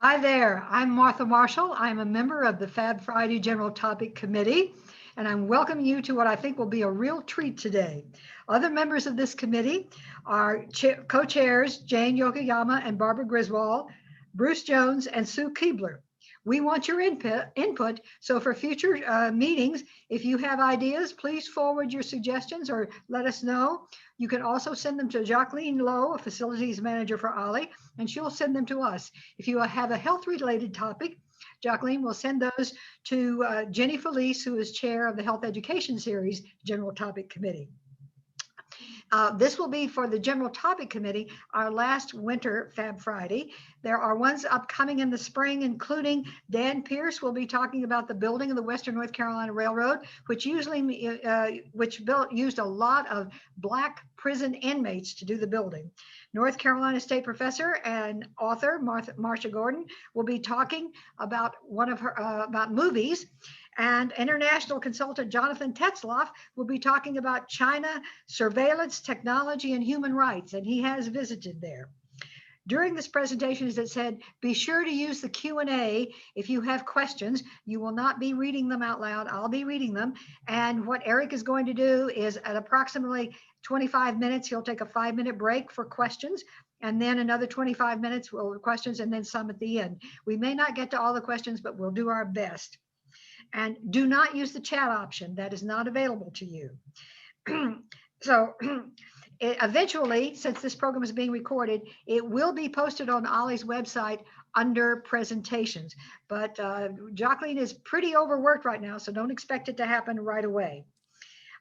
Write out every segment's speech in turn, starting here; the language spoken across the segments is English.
Hi there, I'm Martha Marshall. I'm a member of the Fab Friday General Topic Committee, and I'm welcoming you to what I think will be a real treat today. Other members of this committee are co-chairs Jane Yokoyama and Barbara Griswold, Bruce Jones, and Sue Keebler. We want your input, so for future meetings, if you have ideas, please forward your suggestions or let us know. You can also send them to Jacqueline Lowe, a facilities manager for OLLI, and she'll send them to us. If you have a health-related topic, Jacqueline will send those to Jenny Felice, who is chair of the Health Education Series General Topic Committee. This will be for the General Topic Committee, our last winter Fab Friday. There are ones upcoming in the spring, including Dan Pierce will be talking about the building of the Western North Carolina Railroad, which used a lot of Black prison inmates to do the building. North Carolina State professor and author Marcia Gordon will be talking about about movies. And international consultant Jonathan Tetzloff will be talking about China, surveillance, technology, and human rights, and he has visited there. During this presentation, as it said, be sure to use the Q&A if you have questions. You will not be reading them out loud. I'll be reading them. And what Erik is going to do is at approximately 25 minutes, he'll take a 5-minute break for questions, and then another 25 minutes for questions, and then some at the end. We may not get to all the questions, but we'll do our best. And do not use the chat option. That is not available to you. So eventually, since this program is being recorded, it will be posted on OLLI's website under presentations. But Jacqueline is pretty overworked right now, so don't expect it to happen right away.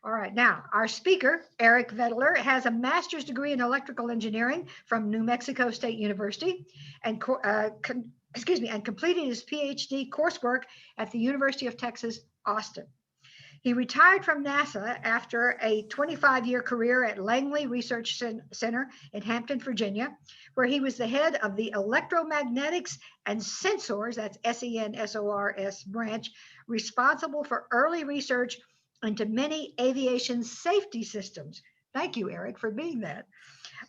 All right, now our speaker, Erik Vedeler, has a master's degree in electrical engineering from New Mexico State University and completed his Ph.D. coursework at the University of Texas, Austin. He retired from NASA after a 25-year career at Langley Research Center in Hampton, Virginia, where he was the head of the Electromagnetics and Sensors, that's SENSORS branch, responsible for early research into many aviation safety systems. Thank you, Erik, for being that.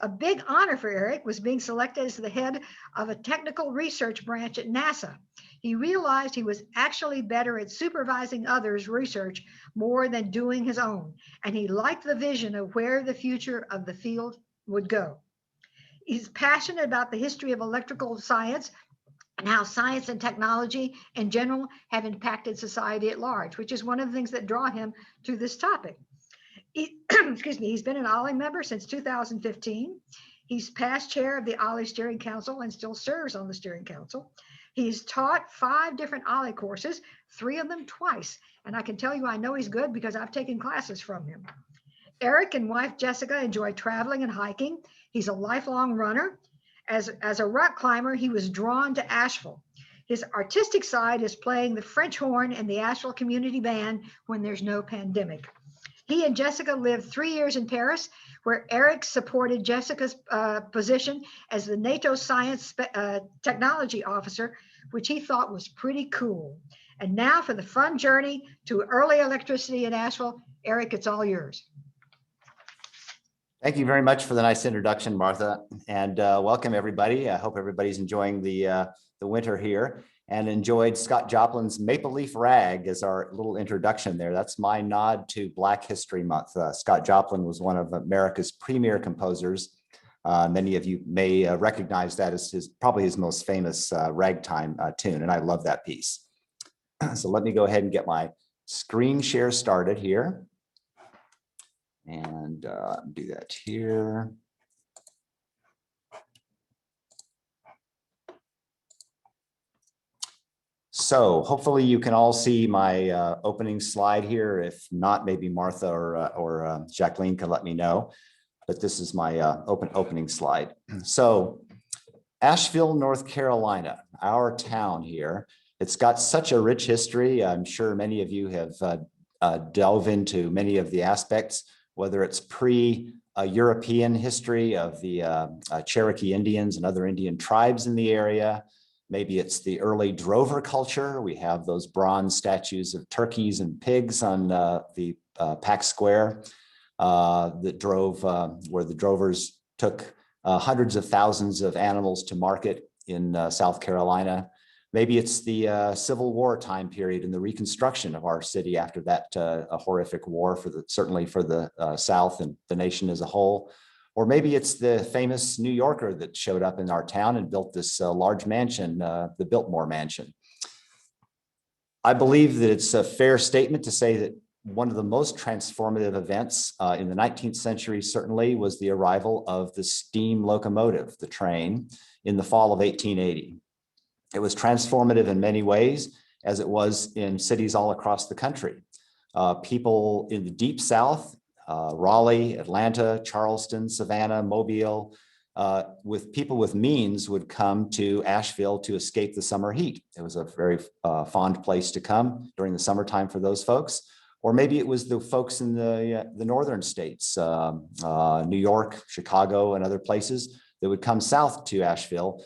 A big honor for Erik was being selected as the head of a technical research branch at NASA. He realized he was actually better at supervising others' research more than doing his own, and he liked the vision of where the future of the field would go. He's passionate about the history of electrical science and how science and technology in general have impacted society at large, which is one of the things that draw him to this topic. He's been an OLLI member since 2015. He's past chair of the OLLI Steering Council and still serves on the Steering Council. He's taught 5 different OLLI courses, 3 of them twice. And I can tell you, I know he's good because I've taken classes from him. Erik and wife Jessica enjoy traveling and hiking. He's a lifelong runner. As a rock climber, he was drawn to Asheville. His artistic side is playing the French horn in the Asheville Community Band when there's no pandemic. He and Jessica lived 3 years in Paris, where Erik supported Jessica's position as the NATO Science Technology Officer, which he thought was pretty cool. And now for the fun journey to early electricity in Asheville. Erik, it's all yours. Thank you very much for the nice introduction, Martha, and welcome everybody. I hope everybody's enjoying the winter here and enjoyed Scott Joplin's Maple Leaf Rag as our little introduction there. That's my nod to Black History Month. Scott Joplin was one of America's premier composers. Many of you may recognize that as probably his most famous ragtime tune, and I love that piece. So let me go ahead and get my screen share started here. And do that here. So hopefully you can all see my opening slide here. If not, maybe Martha or Jacqueline can let me know. But this is my opening slide. So Asheville, North Carolina, our town here. It's got such a rich history. I'm sure many of you have delved into many of the aspects, whether it's pre-European history of the Cherokee Indians and other Indian tribes in the area. Maybe it's the early drover culture. We have those bronze statues of turkeys and pigs on the Pack Square that drove, where the drovers took hundreds of thousands of animals to market in South Carolina. Maybe it's the Civil War time period and the reconstruction of our city after that a horrific war certainly for the South and the nation as a whole. Or maybe it's the famous New Yorker that showed up in our town and built this large mansion, the Biltmore mansion. I believe that it's a fair statement to say that one of the most transformative events in the 19th century certainly was the arrival of the steam locomotive, the train, in the fall of 1880. It was transformative in many ways, as it was in cities all across the country. People in the deep South, Raleigh, Atlanta, Charleston, Savannah, Mobile, with people with means would come to Asheville to escape the summer heat. It was a very fond place to come during the summertime for those folks. Or maybe it was the folks in the northern states, New York, Chicago, and other places that would come south to Asheville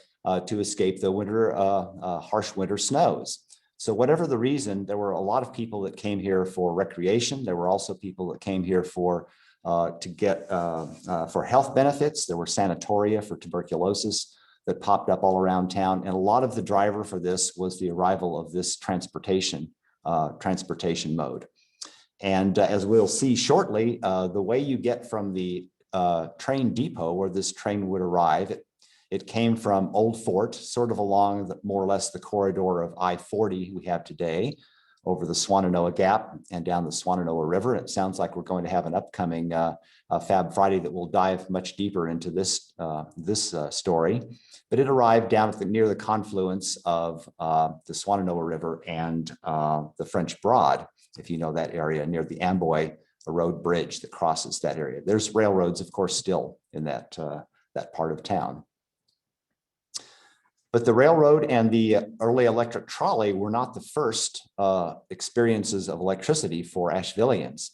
to escape the winter, harsh winter snows. So whatever the reason, there were a lot of people that came here for recreation. There were also people that came here for health benefits. There were sanatoria for tuberculosis that popped up all around town. And a lot of the driver for this was the arrival of this transportation mode. And as we'll see shortly, the way you get from the train depot where this train would arrive, it came from Old Fort, sort of along more or less the corridor of I-40 we have today, over the Swannanoa Gap and down the Swannanoa River. It sounds like we're going to have an upcoming Fab Friday that will dive much deeper into this story. But it arrived down at near the confluence of the Swannanoa River and the French Broad, if you know that area, near the Amboy Road Bridge that crosses that area. There's railroads, of course, still in that part of town. But the railroad and the early electric trolley were not the first experiences of electricity for Ashevilleans.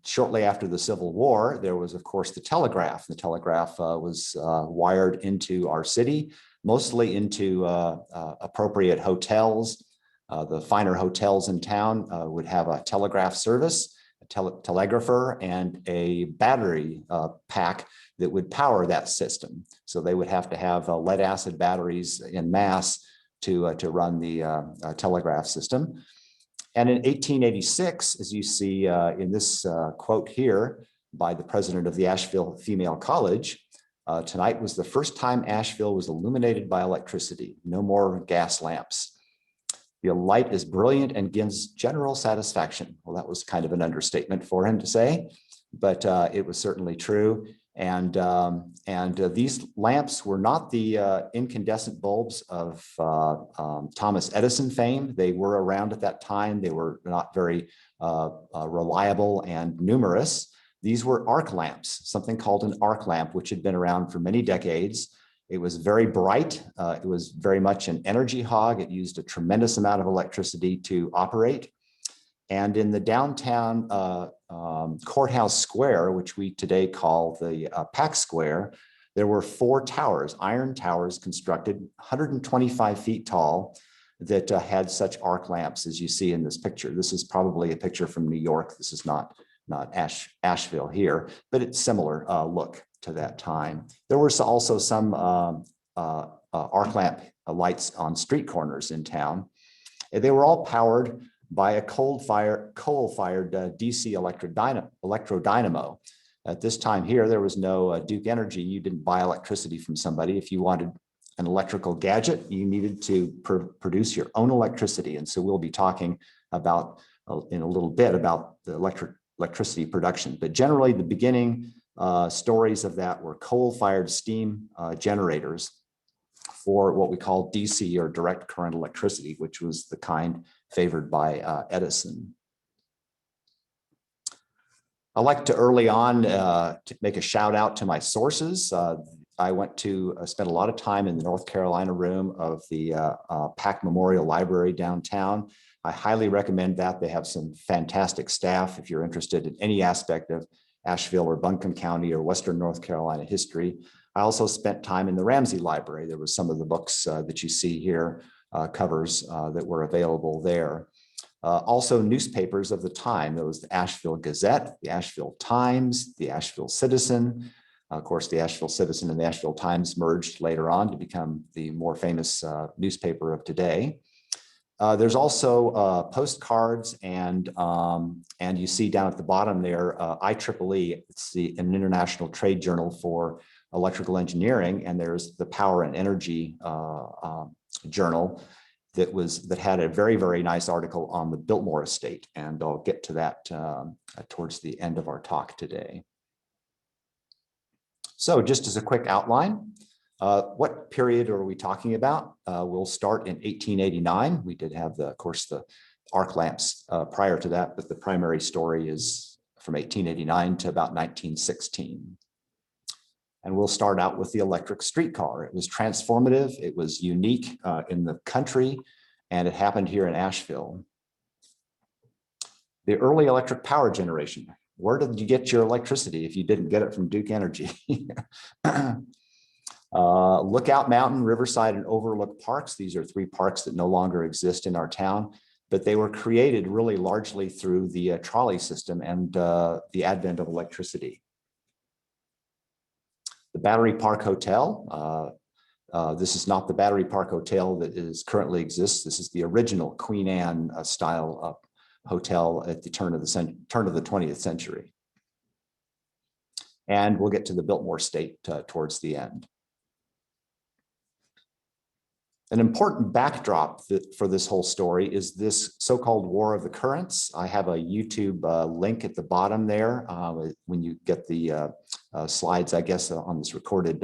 Shortly after the Civil War, there was, of course, the telegraph. The telegraph was wired into our city, mostly into appropriate hotels. The finer hotels in town would have a telegraph service, a telegrapher, and a battery pack that would power that system. So they would have to have lead acid batteries in mass to run the telegraph system. And in 1886, as you see in this quote here by the president of the Asheville Female College, tonight was the first time Asheville was illuminated by electricity. No more gas lamps. The light is brilliant and gives general satisfaction. Well, that was kind of an understatement for him to say, but it was certainly true. And these lamps were not the incandescent bulbs of Thomas Edison fame. They were around at that time. They were not very reliable and numerous. These were arc lamps, something called an arc lamp, which had been around for many decades. It was very bright. It was very much an energy hog. It used a tremendous amount of electricity to operate. And in the downtown Courthouse Square, which we today call the Pack Square, there were 4 towers, iron towers constructed 125 feet tall that had such arc lamps as you see in this picture. This is probably a picture from New York. This is not Asheville here, but it's similar look to that time. There were also some arc lamp lights on street corners in town. They were all powered by a coal-fired DC electro dynamo. At this time here, there was no Duke Energy. You didn't buy electricity from somebody. If you wanted an electrical gadget, you needed to produce your own electricity. And so we'll be talking about in a little bit about the electricity production. But generally, the beginning stories of that were coal-fired steam generators for what we call DC or direct current electricity, which was the kind favored by Edison. I like to early on to make a shout out to my sources. I went to spend a lot of time in the North Carolina room of the Pack Memorial Library downtown. I highly recommend that. They have some fantastic staff if you're interested in any aspect of Asheville or Buncombe County or Western North Carolina history. I also spent time in the Ramsey Library. There was some of the books that you see here, covers that were available there. Also newspapers of the time. There was the Asheville Gazette, the Asheville Times, the Asheville Citizen, Of course, the Asheville Citizen and the Asheville Times merged later on to become the more famous newspaper of today. There's also postcards, and you see down at the bottom there, IEEE. It's an international trade journal for electrical engineering, and there's the Power and Energy journal that had a very, very nice article on the Biltmore Estate, and I'll get to that towards the end of our talk today. So just as a quick outline, what period are we talking about? We'll start in 1889. We did have, of course, the arc lamps prior to that, but the primary story is from 1889 to about 1916. And we'll start out with the electric streetcar. It was transformative. It was unique in the country, and it happened here in Asheville. The early electric power generation. Where did you get your electricity if you didn't get it from Duke Energy? Lookout Mountain, Riverside, and Overlook Parks. These are three parks that no longer exist in our town, but they were created really largely through the trolley system and the advent of electricity. The Battery Park Hotel. This is not the Battery Park Hotel that currently exists. This is the original Queen Anne style hotel at the turn of the 20th century. And we'll get to the Biltmore Estate towards the end. An important backdrop for this whole story is this so-called War of the Currents. I have a YouTube link at the bottom there when you get the slides, I guess, on this recorded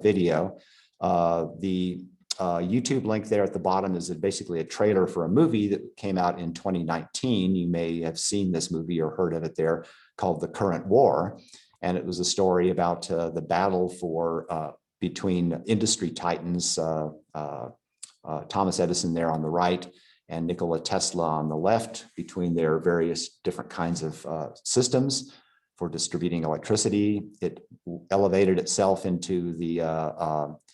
video. The YouTube link there at the bottom is basically a trailer for a movie that came out in 2019. You may have seen this movie or heard of it there, called The Current War. And it was a story about the battle between industry titans, Thomas Edison there on the right and Nikola Tesla on the left, between their various different kinds of systems for distributing electricity. It elevated itself into the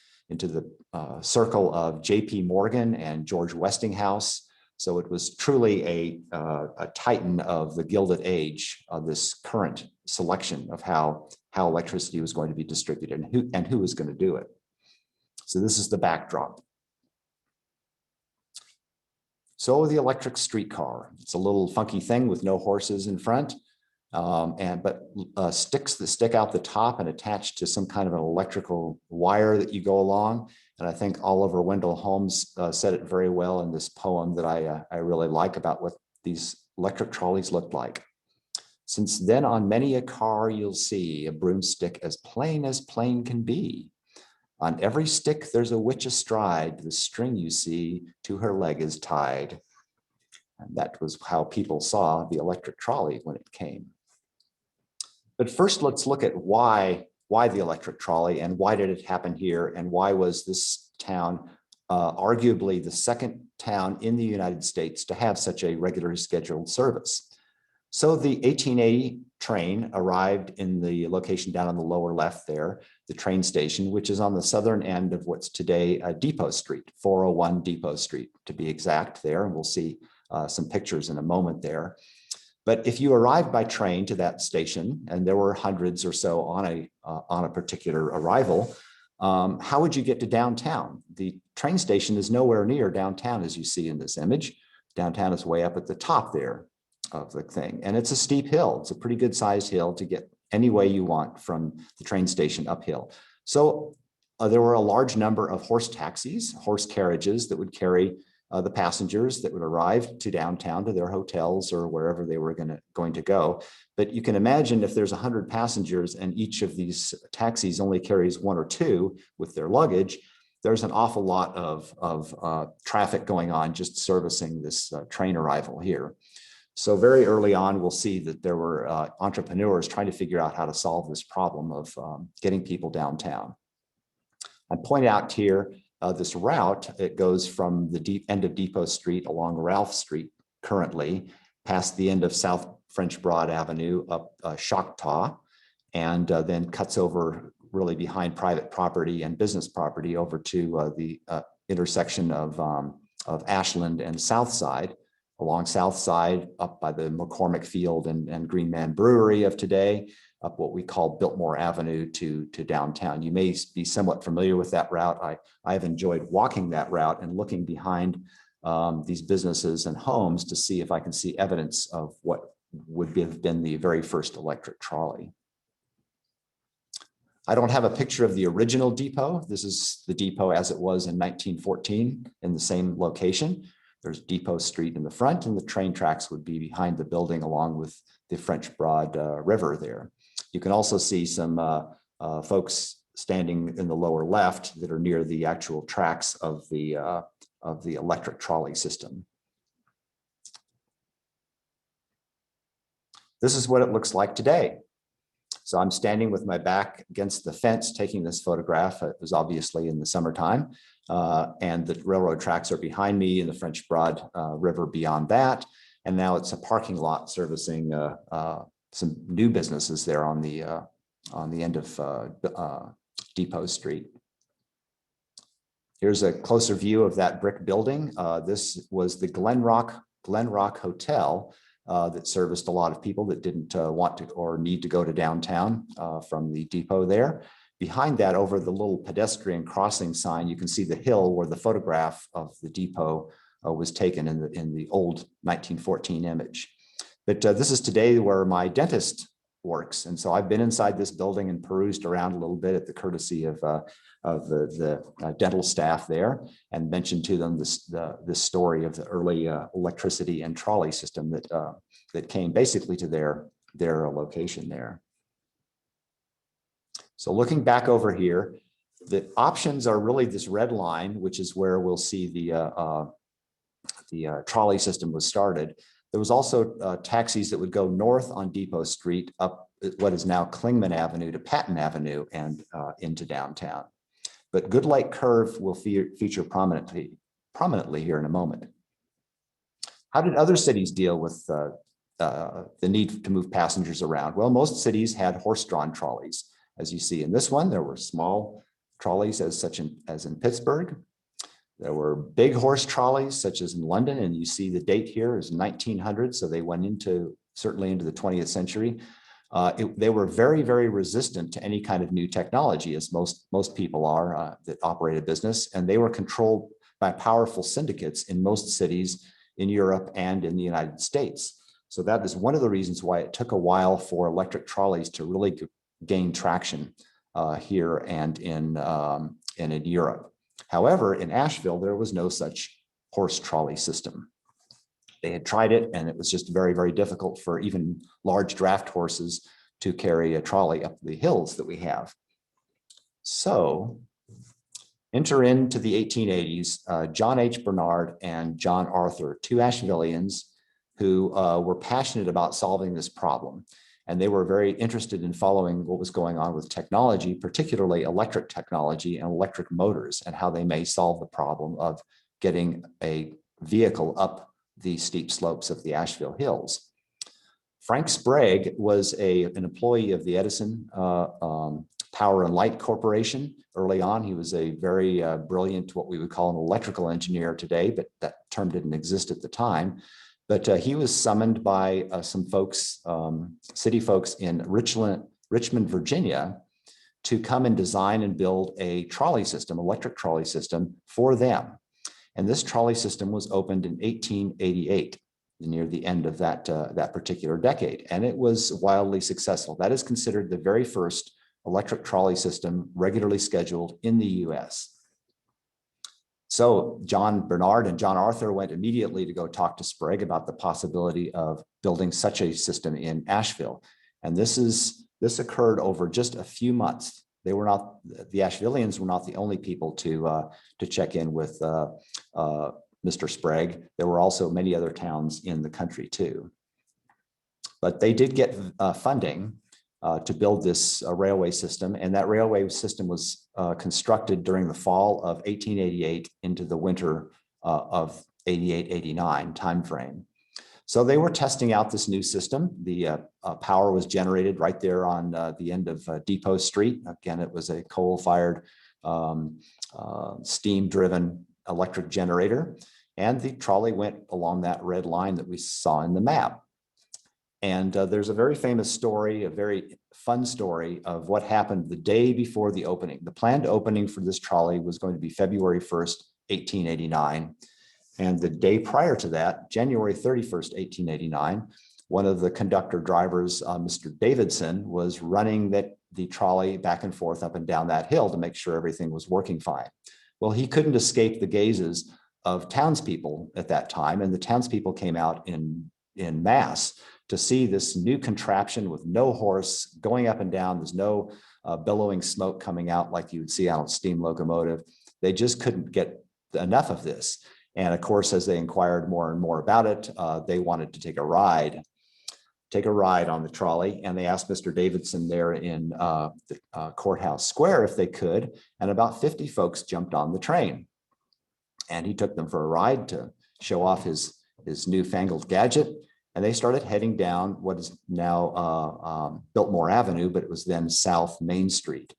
circle of J.P. Morgan and George Westinghouse. So it was truly a titan of the Gilded Age, this current selection of how electricity was going to be distributed and who was going to do it. So this is the backdrop. So the electric streetcar. It's a little funky thing with no horses in front, but sticks that stick out the top and attached to some kind of an electrical wire that you go along. And I think Oliver Wendell Holmes said it very well in this poem that I really like about what these electric trolleys looked like. Since then on many a car you'll see a broomstick as plain can be. On every stick there's a witch astride, the string you see to her leg is tied. And that was how people saw the electric trolley when it came. But first let's look at why the electric trolley and why did it happen here, and why was this town arguably the second town in the United States to have such a regularly scheduled service. So the 1880 train arrived in the location down on the lower left there, the train station, which is on the southern end of what's today Depot Street, 401 Depot Street to be exact there, and we'll see some pictures in a moment there. But if you arrived by train to that station, and there were hundreds or so on a particular arrival, how would you get to downtown? The train station is nowhere near downtown, as you see in this image. Downtown is way up at the top there of the thing, and it's a steep hill. It's a pretty good sized hill to get any way you want from the train station uphill. So there were a large number of horse taxis, horse carriages that would carry the passengers that would arrive to downtown to their hotels or wherever they were going to go. But you can imagine if there's 100 passengers and each of these taxis only carries one or two with their luggage, there's an awful lot of traffic going on just servicing this train arrival here. So very early on, we'll see that there were entrepreneurs trying to figure out how to solve this problem of getting people downtown. I point out here this route. It goes from the end of Depot Street along Ralph Street currently, past the end of South French Broad Avenue up Choctaw, and then cuts over really behind private property and business property over to the intersection of Ashland and South Side. Along South Side, up by the McCormick Field and Green Man Brewery of today, up what we call Biltmore Avenue to downtown. You may be somewhat familiar with that route. I have enjoyed walking that route and looking behind these businesses and homes to see if I can see evidence of what would have been the very first electric trolley. I don't have a picture of the original depot. This is the depot as it was in 1914 in the same location. There's Depot Street in the front, and the train tracks would be behind the building along with the French Broad River there. You can also see some folks standing in the lower left that are near the actual tracks of the electric trolley system. This is what it looks like today. So I'm standing with my back against the fence taking this photograph. It was obviously in the summertime, and the railroad tracks are behind me and the French Broad River beyond that. And now it's a parking lot servicing some new businesses there on the end of Depot Street. Here's a closer view of that brick building. This was the Glen Rock Hotel that serviced a lot of people that didn't want to or need to go to downtown from the depot there. Behind that, over the little pedestrian crossing sign, you can see the hill where the photograph of the depot was taken in the old 1914 image. But this is today where my dentist works. And so I've been inside this building and perused around a little bit at the courtesy of the dental staff there, and mentioned to them this story of the early electricity and trolley system that came basically to their location there. So looking back over here, the options are really this red line, which is where we'll see the trolley system was started. There was also taxis that would go north on Depot Street up what is now Clingman Avenue to Patton Avenue and into downtown. But Good Lake Curve will feature prominently here in a moment. How did other cities deal with the need to move passengers around? Well, most cities had horse-drawn trolleys. As you see in this one, there were small trolleys as in Pittsburgh. There were big horse trolleys, such as in London, and you see the date here is 1900, so they went certainly into the 20th century. They were very, very resistant to any kind of new technology, as most people are that operate a business, and they were controlled by powerful syndicates in most cities in Europe and in the United States. So that is one of the reasons why it took a while for electric trolleys to really gain traction here and in Europe. However, in Asheville, there was no such horse trolley system. They had tried it, and it was just very, very difficult for even large draft horses to carry a trolley up the hills that we have. So enter into the 1880s, John H. Bernard and John Arthur, two Ashevilleans who were passionate about solving this problem. And they were very interested in following what was going on with technology, particularly electric technology and electric motors, and how they may solve the problem of getting a vehicle up the steep slopes of the Asheville Hills. Frank Sprague was an employee of the Edison Power and Light Corporation. Early on, he was a very brilliant, what we would call an electrical engineer today, but that term didn't exist at the time. But he was summoned by some folks, city folks in Richmond, Virginia, to come and design and build a trolley system, electric trolley system for them. And this trolley system was opened in 1888, near the end of that particular decade. And it was wildly successful. That is considered the very first electric trolley system regularly scheduled in the US. So John Bernard and John Arthur went immediately to go talk to Sprague about the possibility of building such a system in Asheville. And this occurred over just a few months. The Ashevilleans were not the only people to check in with Mr. Sprague. There were also many other towns in the country too. But they did get funding to build this railway system, and that railway system was constructed during the fall of 1888 into the winter of 88-89 timeframe. So they were testing out this new system. The power was generated right there on the end of Depot Street. Again, it was a coal-fired, steam-driven electric generator, and the trolley went along that red line that we saw in the map. And there's a very famous story, a very fun story of what happened the day before the opening. The planned opening for this trolley was going to be February 1st, 1889. And the day prior to that, January 31st, 1889, one of the conductor drivers, Mr. Davidson, was running the trolley back and forth up and down that hill to make sure everything was working fine. Well, he couldn't escape the gazes of townspeople at that time, and the townspeople came out in mass to see this new contraption with no horse going up and down. There's no billowing smoke coming out like you would see on a steam locomotive. They just couldn't get enough of this. And of course, as they inquired more and more about it, they wanted to take a ride on the trolley. And they asked Mr. Davidson there in the Courthouse Square if they could. And about 50 folks jumped on the train. And he took them for a ride to show off his newfangled gadget. And they started heading down what is now Biltmore Avenue, but it was then South Main Street.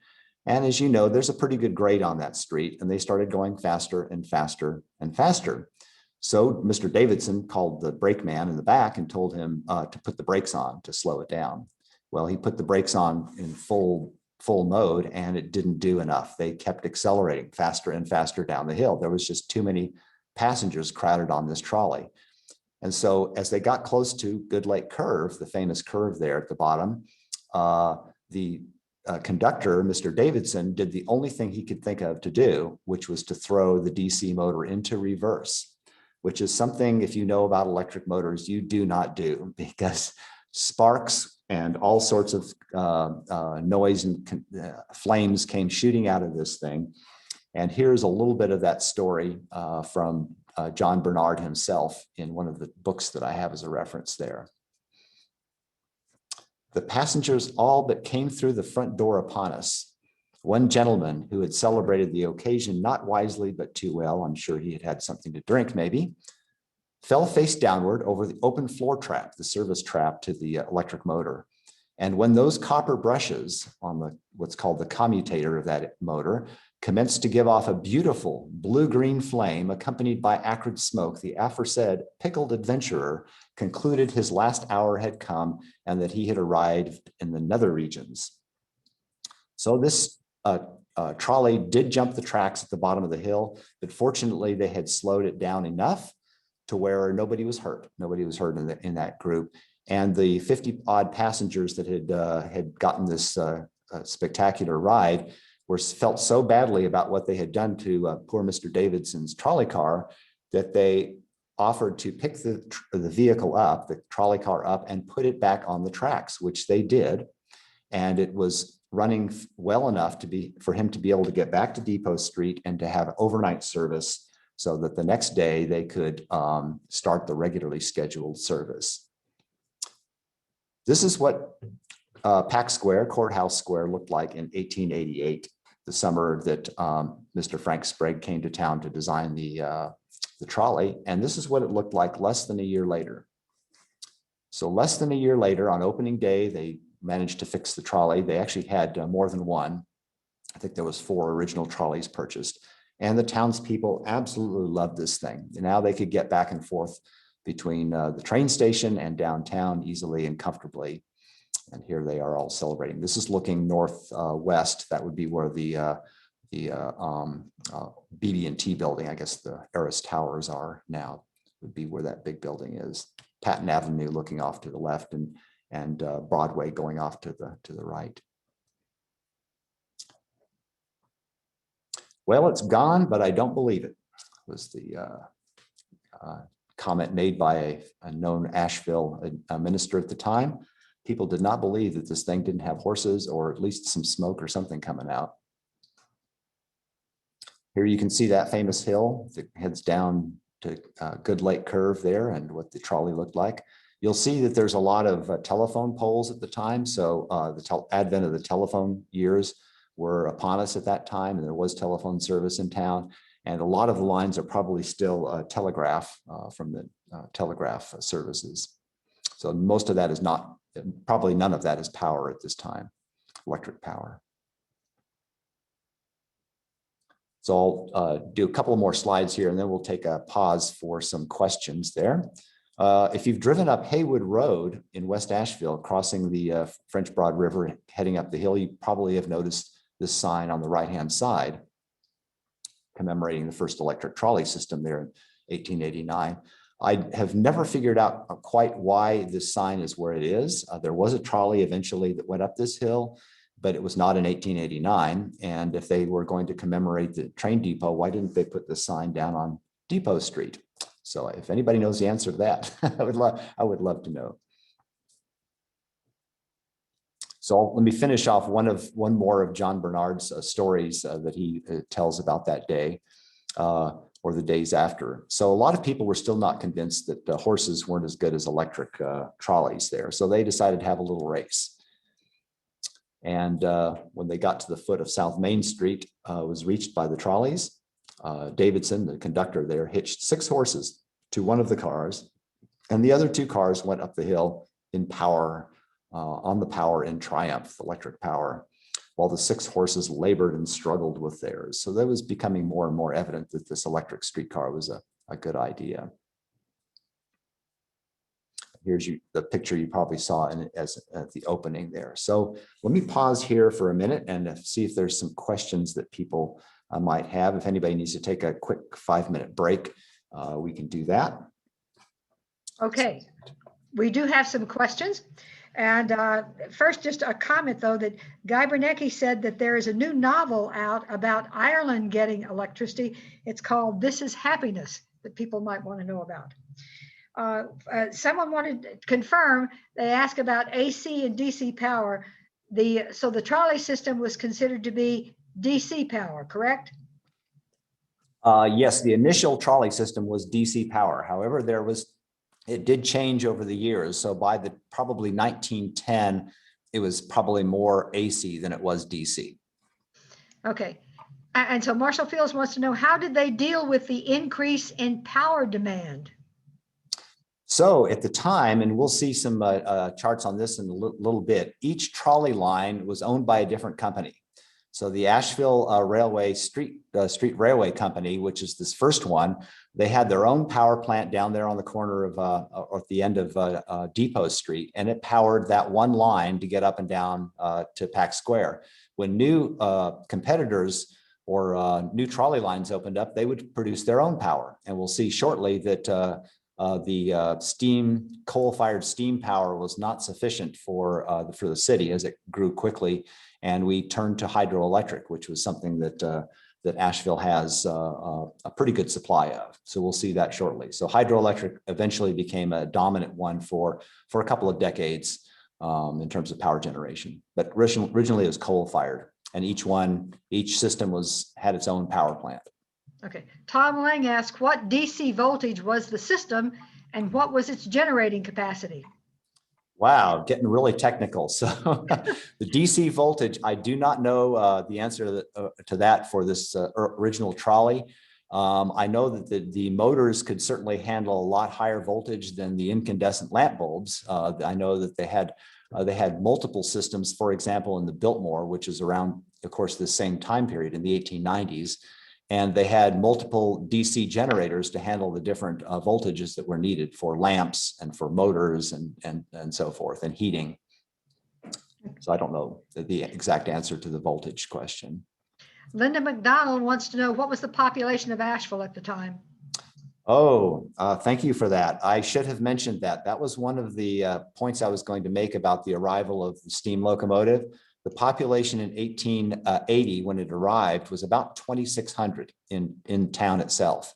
And as you know, there's a pretty good grade on that street, and they started going faster and faster and faster. So Mr. Davidson called the brakeman in the back and told him to put the brakes on to slow it down. Well, he put the brakes on in full mode, and it didn't do enough. They kept accelerating faster and faster down the hill. There was just too many passengers crowded on this trolley. And so as they got close to Good Lake Curve, the famous curve there at the bottom, the conductor, Mr. Davidson, did the only thing he could think of to do, which was to throw the DC motor into reverse, which is something, if you know about electric motors, you do not do, because sparks and all sorts of noise and flames came shooting out of this thing. And here's a little bit of that story from John Bernard himself in one of the books that I have as a reference there. The passengers all but came through the front door upon us. One gentleman who had celebrated the occasion not wisely but too well, I'm sure he had had something to drink maybe, fell face downward over the open floor trap, the service trap to the electric motor. And when those copper brushes on what's called the commutator of that motor commenced to give off a beautiful blue-green flame accompanied by acrid smoke, the aforesaid pickled adventurer concluded his last hour had come and that he had arrived in the nether regions. So this trolley did jump the tracks at the bottom of the hill, but fortunately they had slowed it down enough to where nobody was hurt. Nobody was hurt in that group. And the 50-odd passengers that had gotten this spectacular ride felt so badly about what they had done to poor Mr. Davidson's trolley car that they offered to pick the vehicle up, the trolley car up, and put it back on the tracks, which they did. And it was running well enough for him to be able to get back to Depot Street and to have overnight service so that the next day they could start the regularly scheduled service. This is what Pack Square, Courthouse Square, looked like in 1888, the summer that Mr. Frank Sprague came to town to design the trolley. And this is what it looked like less than a year later. So less than a year later, on opening day, they managed to fix the trolley. They actually had more than one. I think there was 4 original trolleys purchased. And the townspeople absolutely loved this thing. And now they could get back and forth between the train station and downtown easily and comfortably. And here they are all celebrating. This is looking northwest. That would be where the BB&T building, I guess the Eris Towers are now, would be where that big building is. Patton Avenue looking off to the left, and Broadway going off to the right. Well, it's gone, but I don't believe it, was the comment made by a known Asheville minister at the time. People did not believe that this thing didn't have horses or at least some smoke or something coming out. Here you can see that famous hill that heads down to Good Lake Curve there and what the trolley looked like. You'll see that there's a lot of telephone poles at the time. So the advent of the telephone years were upon us at that time, and there was telephone service in town. And a lot of the lines are probably still telegraph from the telegraph services. So most of that is not, probably none of that is power at this time, electric power. So I'll do a couple more slides here and then we'll take a pause for some questions there. If you've driven up Haywood Road in West Asheville, crossing the French Broad River, heading up the hill, you probably have noticed this sign on the right-hand side commemorating the first electric trolley system there in 1889. I have never figured out quite why this sign is where it is. There was a trolley eventually that went up this hill, but it was not in 1889. And if they were going to commemorate the train depot, why didn't they put the sign down on Depot Street? So if anybody knows the answer to that, I would love to know. So let me finish off one more of John Bernard's stories that he tells about that day or the days after. So a lot of people were still not convinced that horses weren't as good as electric trolleys there. So they decided to have a little race. And when they got to the foot of South Main Street, was reached by the trolleys. Davidson, the conductor there, hitched 6 horses to one of the cars, and the other 2 cars went up the hill in power, on the power in triumph, electric power, while the 6 horses labored and struggled with theirs. So that was becoming more and more evident that this electric streetcar was a good idea. Here's the picture you probably saw at the opening there. So let me pause here for a minute and see if there's some questions that people might have. If anybody needs to take a quick 5-minute break, we can do that. Okay, we do have some questions. And first, just a comment, though, that Guy Bernecki said that there is a new novel out about Ireland getting electricity. It's called This Is Happiness, that people might want to know about. Someone wanted to confirm, they asked about AC and DC power. So the trolley system was considered to be DC power, correct? Yes, the initial trolley system was DC power. However, it did change over the years. So by probably 1910, it was probably more AC than it was DC. Okay. And so Marshall Fields wants to know, how did they deal with the increase in power demand? So at the time, and we'll see some charts on this in a little bit, each trolley line was owned by a different company. So the Asheville Railway Street Railway Company, which is this first one, they had their own power plant down there on the corner of, or at the end of Depot Street, and it powered that one line to get up and down to Pack Square. When new competitors or new trolley lines opened up, they would produce their own power. And we'll see shortly that the coal-fired steam power was not sufficient for the city as it grew quickly. And we turned to hydroelectric, which was something that Asheville has a pretty good supply of. So we'll see that shortly. So hydroelectric eventually became a dominant one for a couple of decades in terms of power generation. But originally it was coal-fired, and each system had its own power plant. Okay. Tom Lang asked, what DC voltage was the system and what was its generating capacity? Wow, getting really technical. So the DC voltage, I do not know the answer to that for this original trolley. I know that the motors could certainly handle a lot higher voltage than the incandescent lamp bulbs. I know that they had multiple systems, for example, in the Biltmore, which is around, of course, the same time period in the 1890s. And they had multiple DC generators to handle the different voltages that were needed for lamps and for motors and so forth, and heating. So I don't know the exact answer to the voltage question. Linda McDonald wants to know, what was the population of Asheville at the time? Oh, thank you for that. I should have mentioned that. That was one of the points I was going to make about the arrival of the steam locomotive. The population in 1880, when it arrived, was about 2,600 in town itself.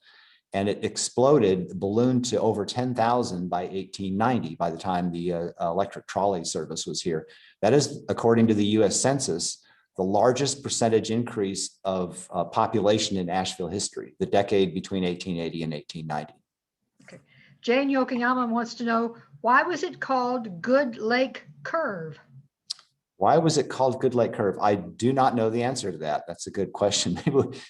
And it exploded, ballooned to over 10,000 by 1890, by the time the electric trolley service was here. That is, according to the US Census, the largest percentage increase of population in Asheville history, the decade between 1880 and 1890. Okay. Jane Yokoyama wants to know, why was it called Good Lake Curve? Why was it called Good Lake Curve? I do not know the answer to that. That's a good question.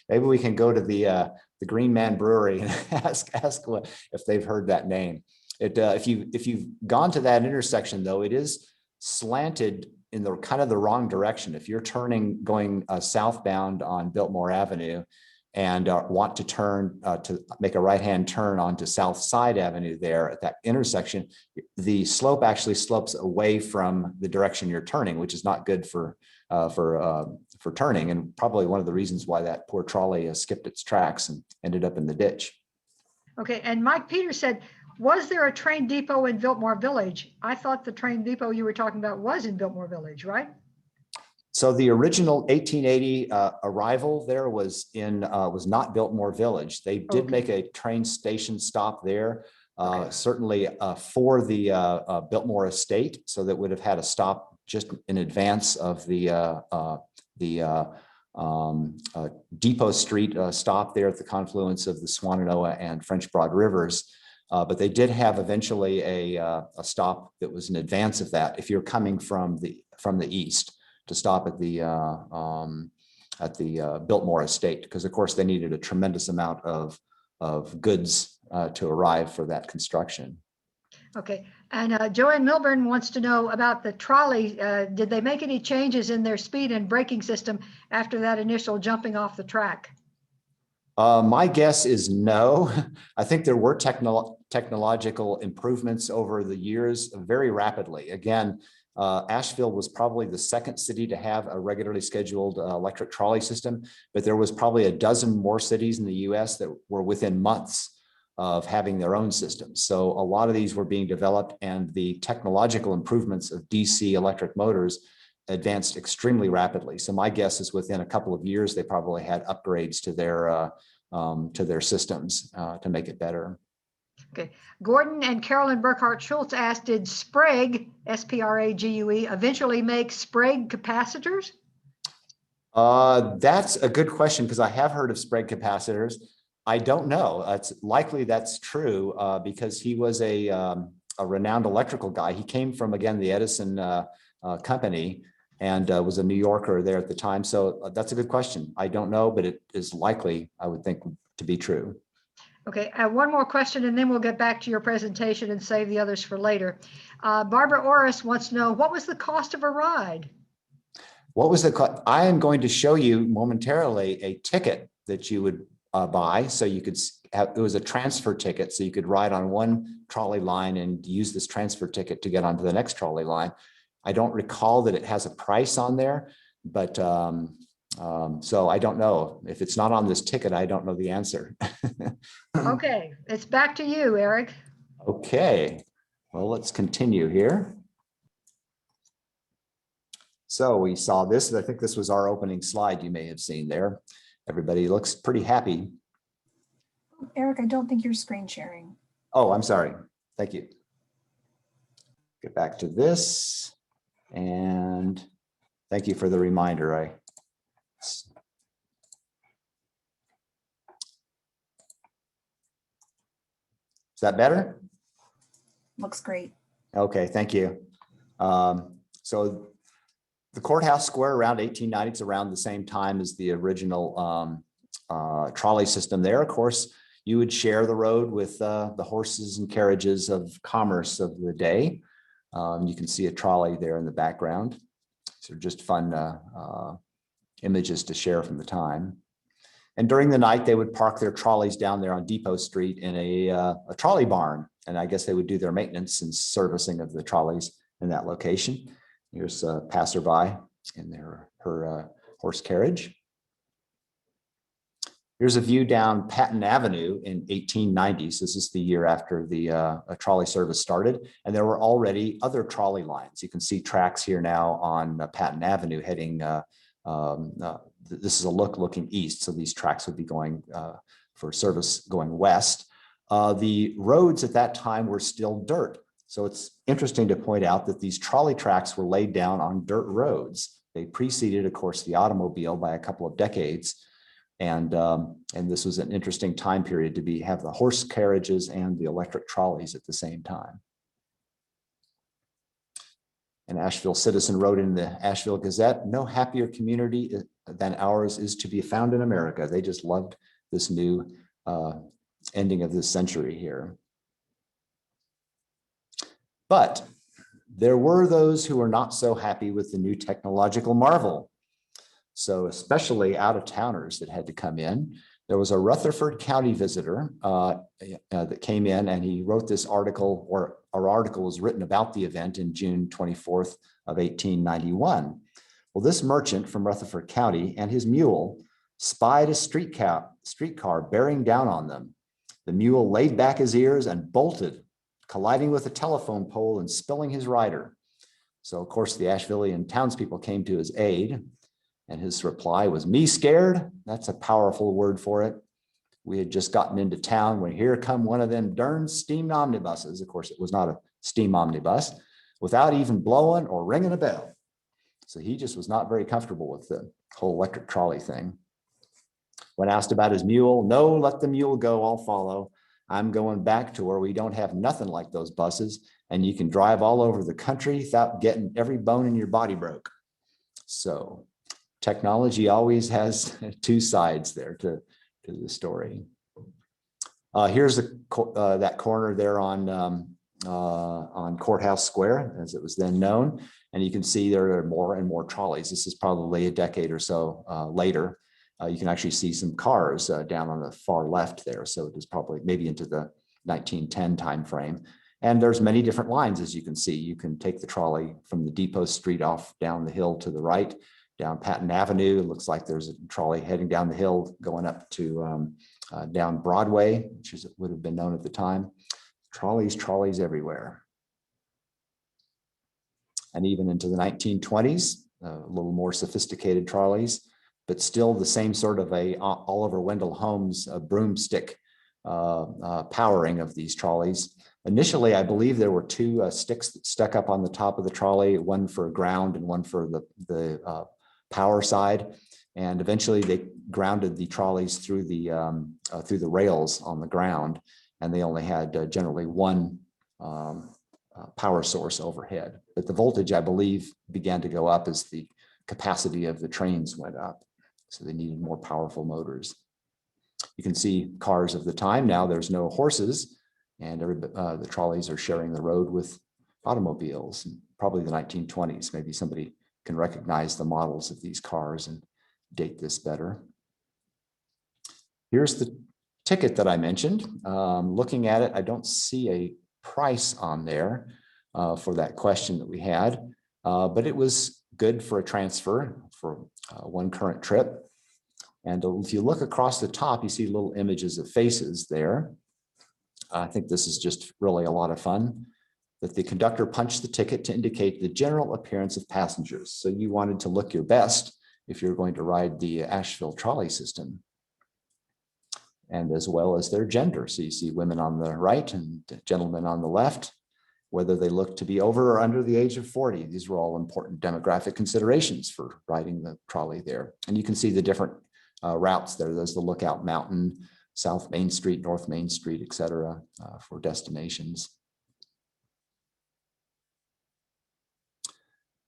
Maybe we can go to the Green Man Brewery and ask if they've heard that name. If you've gone to that intersection, though, it is slanted in the kind of the wrong direction. If you're going southbound on Biltmore Avenue, and want to turn to make a right-hand turn onto South Side Avenue there at that intersection, the slope actually slopes away from the direction you're turning, which is not good for turning, and probably one of the reasons why that poor trolley skipped its tracks and ended up in the ditch. Okay, and Mike Peters said, was there a train depot in Biltmore Village? I thought the train depot you were talking about was in Biltmore Village, right? So the original 1880 arrival there was not Biltmore Village. They did make a train station stop there, certainly for the Biltmore Estate, so that would have had a stop just in advance of the Depot Street stop there at the confluence of the Swananoa and French Broad Rivers. But they did have eventually a stop that was in advance of that if you're coming from the east, to stop at the Biltmore Estate, because of course they needed a tremendous amount of goods to arrive for that construction. Okay, and Joanne Milburn wants to know about the trolley. Did they make any changes in their speed and braking system after that initial jumping off the track? My guess is no. I think there were technological improvements over the years very rapidly. Again, Asheville was probably the second city to have a regularly scheduled electric trolley system, but there was probably a dozen more cities in the US that were within months of having their own systems. So a lot of these were being developed, and the technological improvements of DC electric motors advanced extremely rapidly. So my guess is within a couple of years, they probably had upgrades to their systems to make it better. Okay, Gordon and Carolyn Burkhart Schultz asked, did Sprague, S-P-R-A-G-U-E, eventually make Sprague capacitors? That's a good question, because I have heard of Sprague capacitors. I don't know. It's likely that's true because he was a renowned electrical guy. He came from, again, the Edison company, and was a New Yorker there at the time. So that's a good question. I don't know, but it is likely, I would think, to be true. Okay, one more question, and then we'll get back to your presentation and save the others for later. Barbara Orris wants to know, what was the cost of a ride? What was the cost? I am going to show you momentarily a ticket that you would buy. So you could have, it was a transfer ticket. So you could ride on one trolley line and use this transfer ticket to get onto the next trolley line. I don't recall that it has a price on there, but so I don't know. If it's not on this ticket, I don't know the answer. Okay, it's back to you, Erik. Okay, well, let's continue here. So we saw this. I think this was our opening slide you may have seen there. Everybody looks pretty happy. Erik, I don't think you're screen sharing. Oh, I'm sorry. Thank you. Get back to this. And thank you for the reminder. Is that better? Looks great. Okay, thank you. So the Courthouse Square around 1890, it's around the same time as the original trolley system there. Of course, you would share the road with the horses and carriages of commerce of the day. You can see a trolley there in the background. So just fun images to share from the time. And during the night, they would park their trolleys down there on Depot Street in a trolley barn. And I guess they would do their maintenance and servicing of the trolleys in that location. Here's a passerby in her horse carriage. Here's a view down Patton Avenue in 1890s. This is the year after the trolley service started. And there were already other trolley lines. You can see tracks here now on Patton Avenue heading, this is a looking east. So these tracks would be going for service going west. The roads at that time were still dirt. So it's interesting to point out that these trolley tracks were laid down on dirt roads. They preceded, of course, the automobile by a couple of decades. And this was an interesting time period to have the horse carriages and the electric trolleys at the same time. An Asheville citizen wrote in the Asheville Gazette, "No happier community than ours is to be found in America." They just loved this new ending of this century here. But there were those who were not so happy with the new technological marvel. So especially out-of-towners that had to come in. There was a Rutherford County visitor that came in, and he wrote this article, or our article was written about the event in June 24th of 1891. Well, this merchant from Rutherford County and his mule spied a streetcar bearing down on them. The mule laid back his ears and bolted, colliding with a telephone pole and spilling his rider. So, of course, the Ashevillean townspeople came to his aid, and his reply was, "Me scared?" That's a powerful word for it. We had just gotten into town when here come one of them darn steam omnibuses. Of course, it was not a steam omnibus, without even blowing or ringing a bell. So he just was not very comfortable with the whole electric trolley thing. When asked about his mule, "No, let the mule go, I'll follow. I'm going back to where we don't have nothing like those buses, and you can drive all over the country without getting every bone in your body broke." So technology always has two sides there to the story. Here's that corner there on Courthouse Square, as it was then known. And you can see there are more and more trolleys. This is probably a decade or so later. You can actually see some cars down on the far left there. So it was probably maybe into the 1910 timeframe. And there's many different lines, as you can see. You can take the trolley from the Depot Street off down the hill to the right, down Patton Avenue. It looks like there's a trolley heading down the hill going up to down Broadway, which is would have been known at the time. Trolleys everywhere. And even into the 1920s, a little more sophisticated trolleys, but still the same sort of a Oliver Wendell Holmes broomstick powering of these trolleys. Initially, I believe there were two sticks that stuck up on the top of the trolley, one for ground and one for the power side. And eventually they grounded the trolleys through the rails on the ground, and they only had generally one power source overhead. But the voltage, I believe, began to go up as the capacity of the trains went up. So they needed more powerful motors. You can see cars of the time. Now there's no horses, and the trolleys are sharing the road with automobiles. Probably the 1920s. Maybe somebody can recognize the models of these cars and date this better. Here's the ticket that I mentioned. Looking at it, I don't see a price on there for that question that we had, but it was good for a transfer for one current trip. And if you look across the top, you see little images of faces there. I think this is just really a lot of fun, that the conductor punched the ticket to indicate the general appearance of passengers. So you wanted to look your best if you're going to ride the Asheville trolley system, and as well as their gender. So you see women on the right and gentlemen on the left, whether they look to be over or under the age of 40. These were all important demographic considerations for riding the trolley there. And you can see the different routes there. There's the Lookout Mountain, South Main Street, North Main Street, et cetera, for destinations.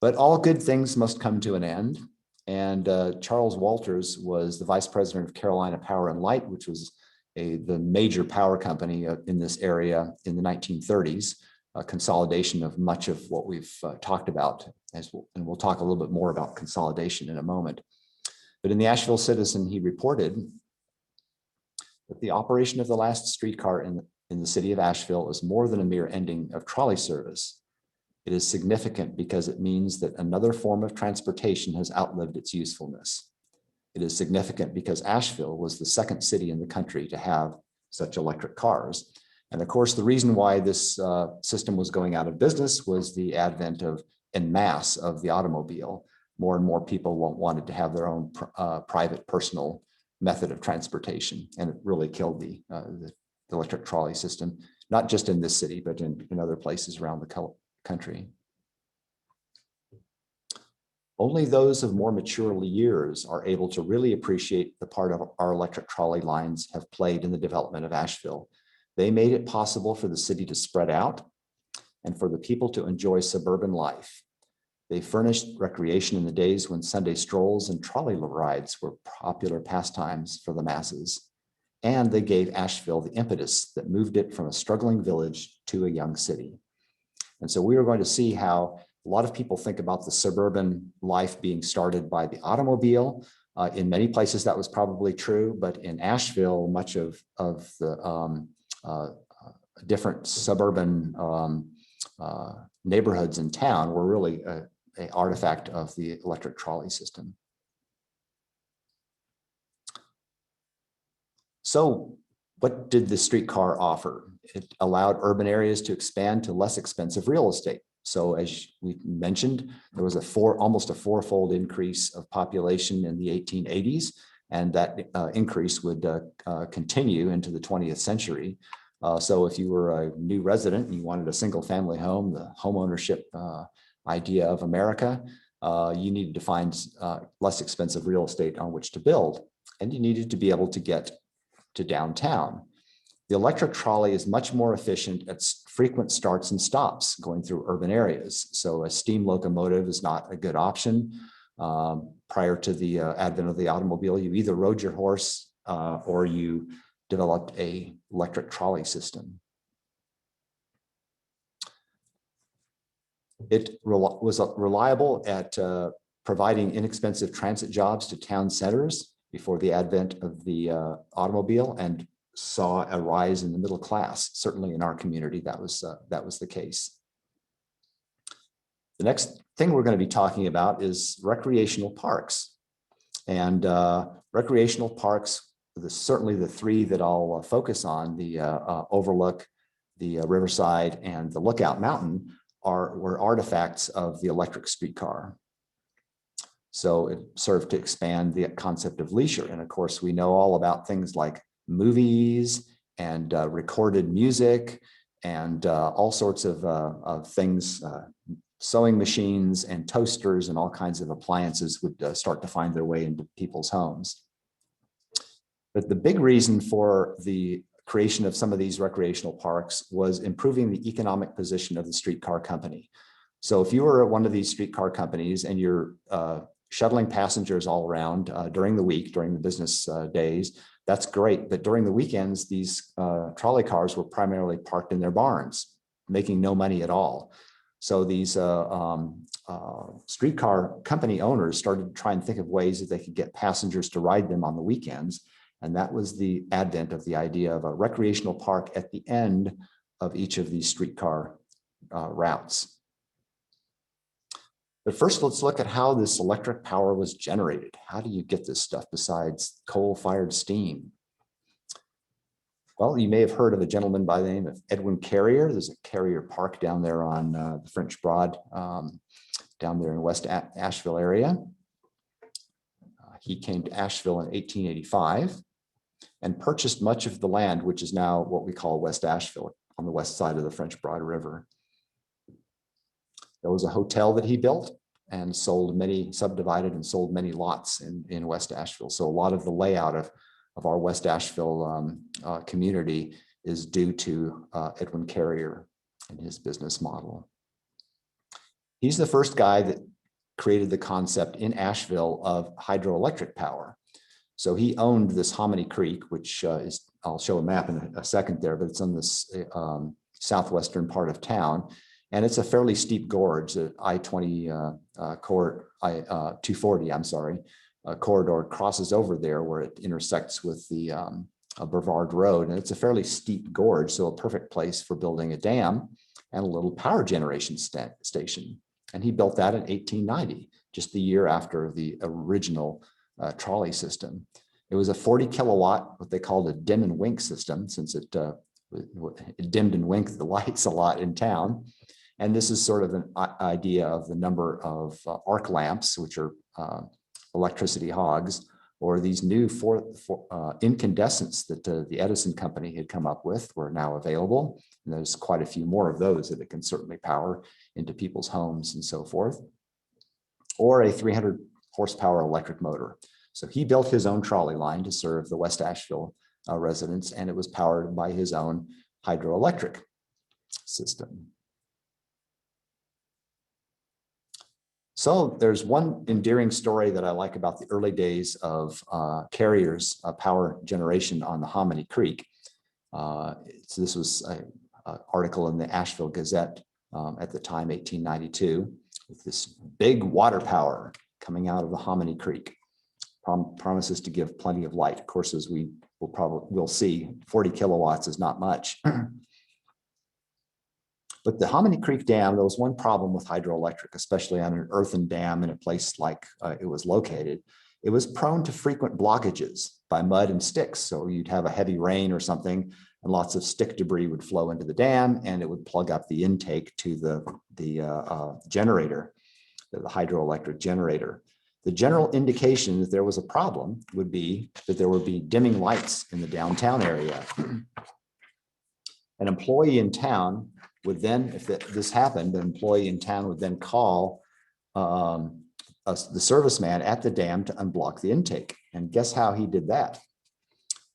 But all good things must come to an end. And Charles Walters was the vice president of Carolina Power and Light, which was the major power company in this area in the 1930s, a consolidation of much of what we've talked about, and we'll talk a little bit more about consolidation in a moment. But in the Asheville Citizen, he reported that the operation of the last streetcar in the city of Asheville is more than a mere ending of trolley service. It is significant because it means that another form of transportation has outlived its usefulness. It is significant because Asheville was the second city in the country to have such electric cars. And of course, the reason why this system was going out of business was the advent of, en masse, of the automobile. More and more people wanted to have their own private, personal method of transportation. And it really killed the electric trolley system, not just in this city, but in other places around the country. Only those of more mature years are able to really appreciate the part of our electric trolley lines have played in the development of Asheville. They made it possible for the city to spread out and for the people to enjoy suburban life. They furnished recreation in the days when Sunday strolls and trolley rides were popular pastimes for the masses. And they gave Asheville the impetus that moved it from a struggling village to a young city. And so we are going to see how a lot of people think about the suburban life being started by the automobile, In many places that was probably true, but in Asheville, much of the different suburban neighborhoods in town were really an artifact of the electric trolley system. So what did the streetcar offer? It allowed urban areas to expand to less expensive real estate. So as we mentioned, there was almost a fourfold increase of population in the 1880s, and that increase would continue into the 20th century. So if you were a new resident and you wanted a single family home, the home ownership idea of America, you needed to find less expensive real estate on which to build, and you needed to be able to get to downtown. The electric trolley is much more efficient at frequent starts and stops going through urban areas. So a steam locomotive is not a good option. Prior to the advent of the automobile, you either rode your horse or you developed an electric trolley system. It was reliable at providing inexpensive transit jobs to town centers before the advent of the automobile, and saw a rise in the middle class. Certainly in our community, that was the case. The next thing we're going to be talking about is recreational parks. And recreational parks, certainly the three that I'll focus on, the Overlook, the Riverside, and the Lookout Mountain, were artifacts of the electric streetcar. So it served to expand the concept of leisure. And of course, we know all about things like movies and recorded music and all sorts of things. Sewing machines and toasters and all kinds of appliances would start to find their way into people's homes. But the big reason for the creation of some of these recreational parks was improving the economic position of the streetcar company. So if you were at one of these streetcar companies and you're shuttling passengers all around during the week, during the business days, that's great. But during the weekends, these trolley cars were primarily parked in their barns, making no money at all. So these streetcar company owners started to try and think of ways that they could get passengers to ride them on the weekends. And that was the advent of the idea of a recreational park at the end of each of these streetcar routes. But first, let's look at how this electric power was generated. How do you get this stuff besides coal-fired steam? Well, you may have heard of a gentleman by the name of Edwin Carrier. There's a Carrier Park down there on the French Broad, down there in West Asheville area. He came to Asheville in 1885 and purchased much of the land, which is now what we call West Asheville, on the west side of the French Broad River. There was a hotel that he built and subdivided and sold many lots in West Asheville. So a lot of the layout of our West Asheville community is due to Edwin Carrier and his business model. He's the first guy that created the concept in Asheville of hydroelectric power. So he owned this Hominy Creek, which I'll show a map in a second there, but it's on this southwestern part of town. And it's a fairly steep gorge. The I-240, I'm sorry, corridor crosses over there where it intersects with the Brevard Road. And it's a fairly steep gorge, so a perfect place for building a dam and a little power generation station. And he built that in 1890, just the year after the original trolley system. It was a 40 kilowatt, what they called a dim and wink system, since it dimmed and winked the lights a lot in town. And this is sort of an idea of the number of arc lamps, which are electricity hogs, or these new incandescents that the Edison company had come up with were now available. And there's quite a few more of those that it can certainly power into people's homes and so forth. Or a 300 horsepower electric motor. So he built his own trolley line to serve the West Asheville residents, and it was powered by his own hydroelectric system. So there's one endearing story that I like about the early days of Carrier's power generation on the Hominy Creek. This was an article in the Asheville Gazette at the time, 1892, with this big water power coming out of the Hominy Creek. promises to give plenty of light. Of course, as we'll see, 40 kilowatts is not much. But the Hominy Creek Dam, there was one problem with hydroelectric, especially on an earthen dam in a place like it was located. It was prone to frequent blockages by mud and sticks. So you'd have a heavy rain or something, and lots of stick debris would flow into the dam, and it would plug up the intake to the generator, the hydroelectric generator. The general indication that there was a problem would be that there would be dimming lights in the downtown area. An employee in town would then, if this happened, an employee in town would then call the serviceman at the dam to unblock the intake. And guess how he did that?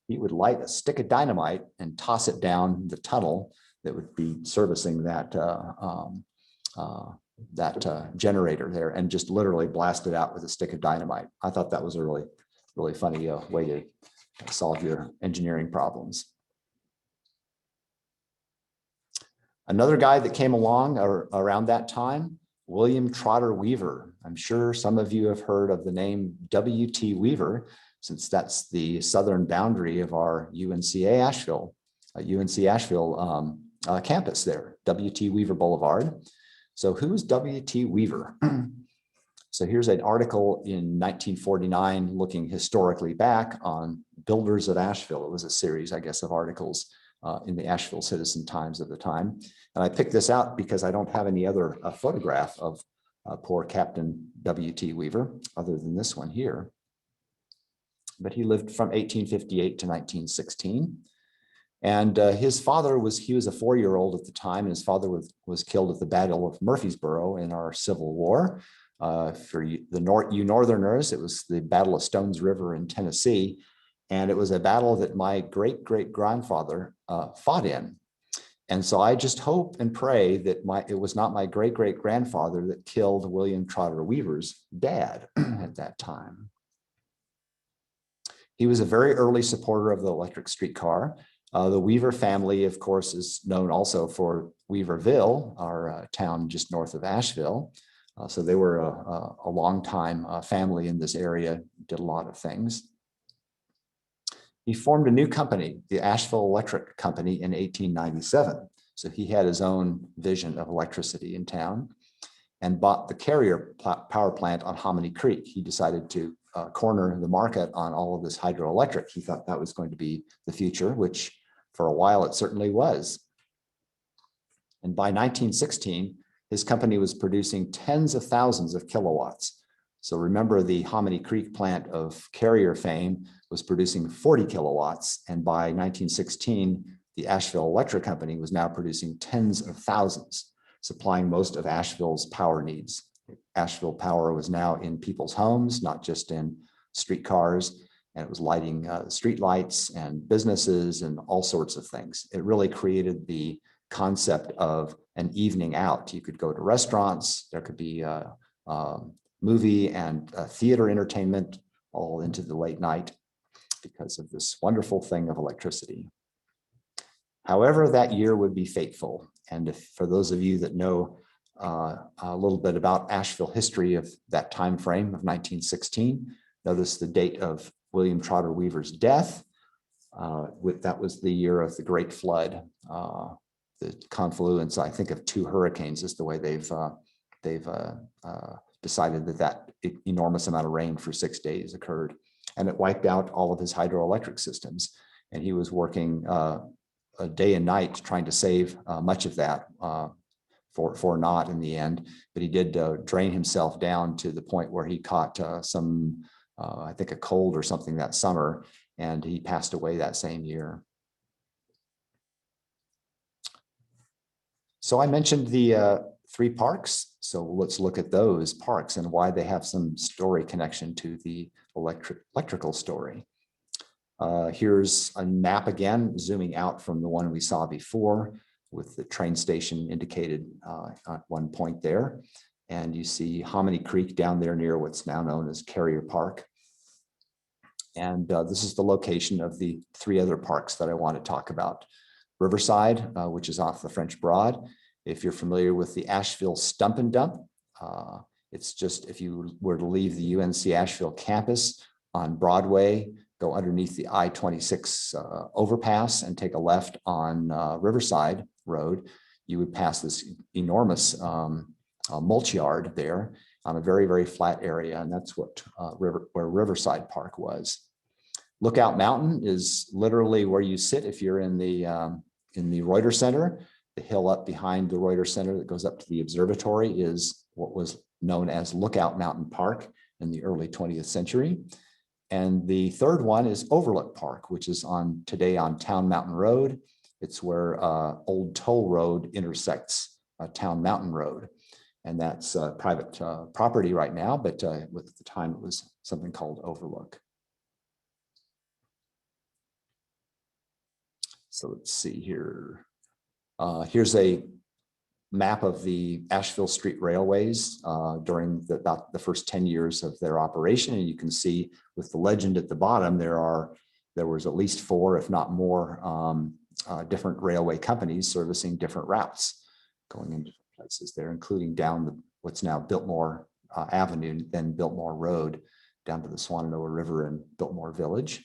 He would light a stick of dynamite and toss it down the tunnel that would be servicing that generator there, and just literally blast it out with a stick of dynamite. I thought that was a really, really funny way to solve your engineering problems. Another guy that came along around that time, William Trotter Weaver. I'm sure some of you have heard of the name W.T. Weaver, since that's the southern boundary of our UNCA Asheville, campus there, W.T. Weaver Boulevard. So who's W.T. Weaver? So here's an article in 1949 looking historically back on builders of Asheville. It was a series, I guess, of articles in the Asheville Citizen Times at the time. And I picked this out because I don't have any other photograph of poor Captain W.T. Weaver other than this one here. But he lived from 1858 to 1916. And his father he was a 4-year-old at the time, and his father was killed at the Battle of Murfreesboro in our Civil War. For you Northerners, it was the Battle of Stones River in Tennessee. And it was a battle that my great-great-grandfather fought in. And so I just hope and pray that it was not my great-great-grandfather that killed William Trotter Weaver's dad at that time. He was a very early supporter of the electric streetcar. The Weaver family, of course, is known also for Weaverville, our town just north of Asheville. So they were a long-time family in this area, did a lot of things. He formed a new company, the Asheville Electric Company, in 1897. So he had his own vision of electricity in town and bought the carrier power plant on Hominy Creek. He decided to corner the market on all of this hydroelectric. He thought that was going to be the future, which for a while it certainly was. And by 1916, his company was producing tens of thousands of kilowatts. So remember, the Hominy Creek plant of carrier fame was producing 40 kilowatts. And by 1916, the Asheville Electric Company was now producing tens of thousands, supplying most of Asheville's power needs. Asheville Power was now in people's homes, not just in streetcars, and it was lighting street lights and businesses and all sorts of things. It really created the concept of an evening out. You could go to restaurants, there could be movie and theater entertainment all into the late night because of this wonderful thing of electricity. However, that year would be fateful. And for those of you that know a little bit about Asheville history of that time frame of 1916, notice the date of William Trotter Weaver's death. That was the year of the Great Flood. The confluence, I think, of 2 hurricanes is the way they've decided that enormous amount of rain for 6 days occurred, and it wiped out all of his hydroelectric systems. And he was working a day and night trying to save much of that for naught in the end. But he did drain himself down to the point where he caught I think a cold or something that summer, and he passed away that same year. So I mentioned the 3 parks. So let's look at those parks and why they have some story connection to the electrical story. Here's a map again, zooming out from the one we saw before with the train station indicated at one point there. And you see Hominy Creek down there near what's now known as Carrier Park. And this is the location of the 3 other parks that I want to talk about. Riverside, which is off the French Broad. If you're familiar with the Asheville Stump and Dump, it's just if you were to leave the UNC Asheville campus on Broadway, go underneath the I-26 overpass and take a left on Riverside Road, you would pass this enormous mulch yard there on a very, very flat area. And that's what where Riverside Park was. Lookout Mountain is literally where you sit if you're in the Reuter Center. The hill up behind the Reuter Center that goes up to the observatory is what was known as Lookout Mountain Park in the early 20th century. And the third one is Overlook Park, which is today on Town Mountain Road. It's where Old Toll Road intersects Town Mountain Road. And that's private property right now, but at the time it was something called Overlook. So let's see here. Here's a map of the Asheville Street Railways during about the first 10 years of their operation. And you can see with the legend at the bottom, there was at least 4, if not more, different railway companies servicing different routes going into places there, including down what's now Biltmore Avenue, then Biltmore Road, down to the Shenandoah River and Biltmore Village.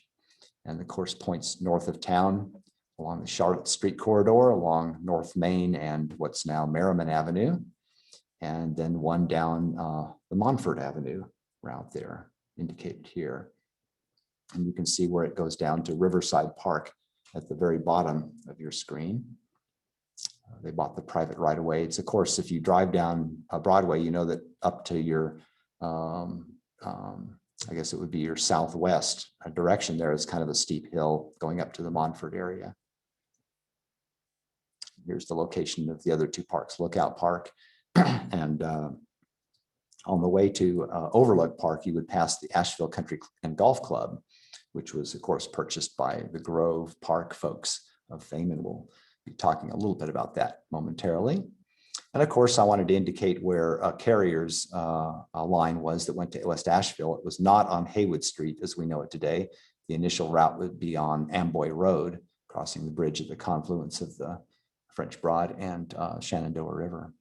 And the course points north of town along the Charlotte Street corridor, along North Main and what's now Merriman Avenue, and then one down the Montfort Avenue route there, indicated here. And you can see where it goes down to Riverside Park at the very bottom of your screen. They bought the private right-of-way. It's, of course, if you drive down Broadway, you know that up to your, I guess it would be your southwest direction there is kind of a steep hill going up to the Montfort area. Here's the location of the other 2 parks, Lookout Park and on the way to Overlook Park, you would pass the Asheville Country and Golf Club, which was, of course, purchased by the Grove Park folks of fame, and we'll be talking a little bit about that momentarily. And of course, I wanted to indicate where Carrier's line was that went to West Asheville. It was not on Haywood Street as we know it today. The initial route would be on Amboy Road, crossing the bridge at the confluence of the French Broad and Shenandoah River.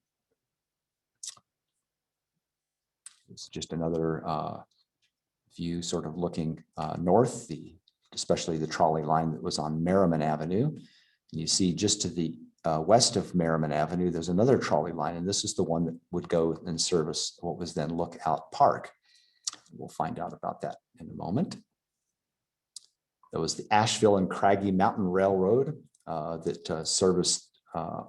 It's just another view sort of looking north, especially the trolley line that was on Merriman Avenue. You see just to the west of Merriman Avenue, there's another trolley line, and this is the one that would go and service what was then Lookout Park. We'll find out about that in a moment. There was the Asheville and Craggy Mountain Railroad that serviced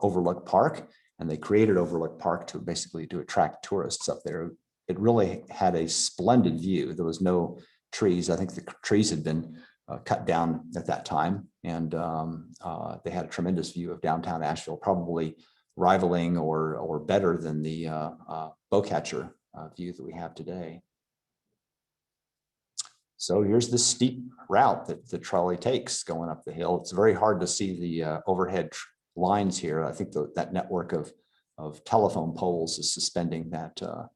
Overlook Park, and they created Overlook Park to basically to attract tourists up there. It really had a splendid view. There was no trees. I think the trees had been cut down at that time, and they had a tremendous view of downtown Asheville, probably rivaling or better than the Bowcatcher view that we have today. So here's the steep route that the trolley takes going up the hill. It's very hard to see the overhead lines here. I think that network of telephone poles is suspending that the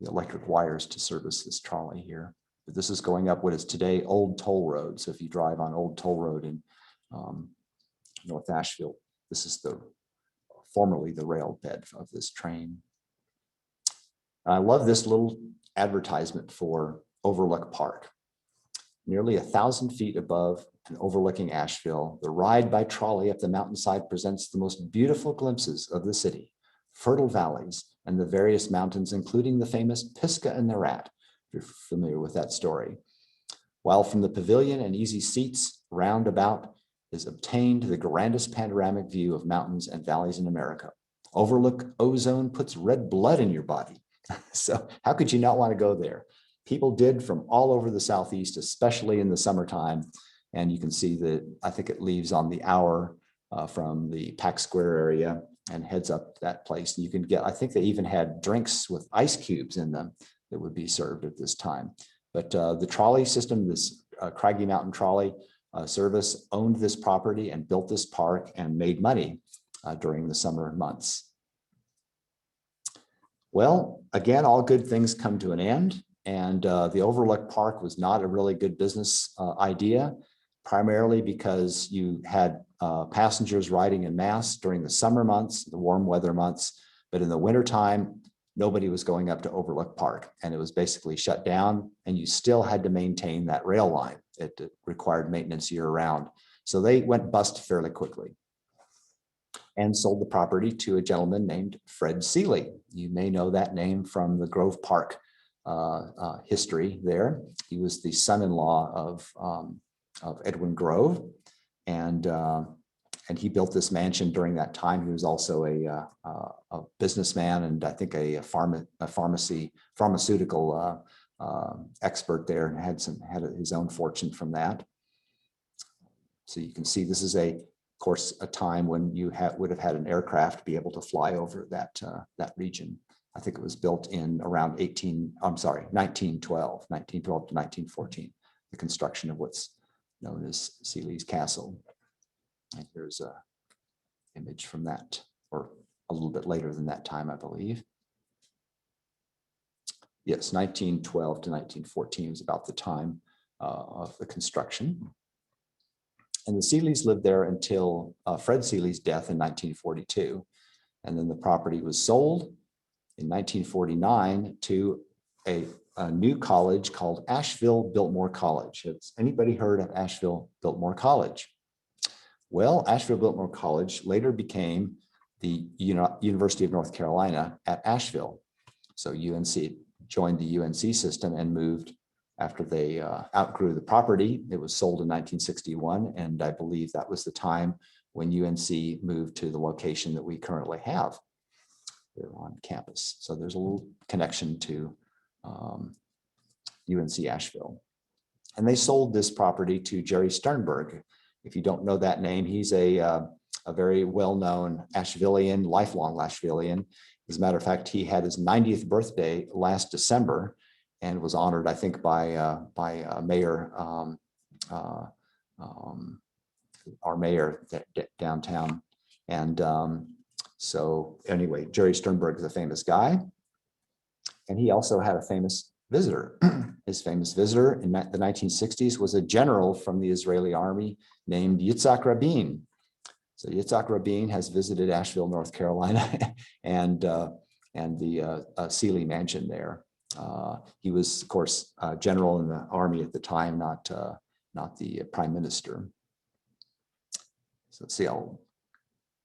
electric wires to service this trolley here. But this is going up what is today Old Toll Road. So if you drive on Old Toll Road in North Asheville, this is formerly the rail bed of this train. I love this little advertisement for Overlook Park. Nearly 1,000 feet above and overlooking Asheville, the ride by trolley up the mountainside presents the most beautiful glimpses of the city, fertile valleys, and the various mountains, including the famous Pisgah and the Rat, if you're familiar with that story. While from the pavilion and easy seats round about is obtained the grandest panoramic view of mountains and valleys in America. Overlook ozone puts red blood in your body. So how could you not want to go there? People did from all over the Southeast, especially in the summertime. And you can see that I think it leaves on the hour from the Pack Square area and heads up that place. And you can get, I think they even had drinks with ice cubes in them that would be served at this time. But the trolley system, this Craggy Mountain Trolley service owned this property and built this park and made money during the summer months. Well, again, all good things come to an end. And the Overlook Park was not a really good business idea, primarily because you had passengers riding en masse during the summer months, the warm weather months, but in the wintertime, nobody was going up to Overlook Park, and it was basically shut down, and you still had to maintain that rail line. It required maintenance year round. So they went bust fairly quickly and sold the property to a gentleman named Fred Seeley. You may know that name from the Grove Park history there. He was the son-in-law of Edwin Grove, and he built this mansion during that time. He was also a businessman, and I think a pharmaceutical expert there, and had his own fortune from that. So you can see this is of course, a time when you would have had an aircraft be able to fly over that region. I think it was built in around 1912 to 1914, the construction of what's known as Seeley's Castle. And here's an image from that, or a little bit later than that time, I believe. Yes, 1912 to 1914 was about the time of the construction. And the Seeleys lived there until Fred Seeley's death in 1942. And then the property was sold in 1949 to a new college called Asheville Biltmore College. Has anybody heard of Asheville Biltmore College? Well, Asheville Biltmore College later became the University of North Carolina at Asheville. So UNC joined the UNC system and moved after they outgrew the property. It was sold in 1961, and I believe that was the time when UNC moved to the location that we currently have here on campus. So there's a little connection to UNC Asheville. And they sold this property to Jerry Sternberg. If you don't know that name, he's a very well-known Ashevillean, lifelong Ashevillean. As a matter of fact, he had his 90th birthday last December and was honored, I think, by Mayor, our mayor downtown. And so anyway, Jerry Sternberg is a famous guy. And he also had a famous visitor. His famous visitor in the 1960s was a general from the Israeli army named Yitzhak Rabin. So Yitzhak Rabin has visited Asheville, North Carolina, and the Seeley Mansion there. He was, of course, general in the army at the time, not the prime minister. So let's see, I'll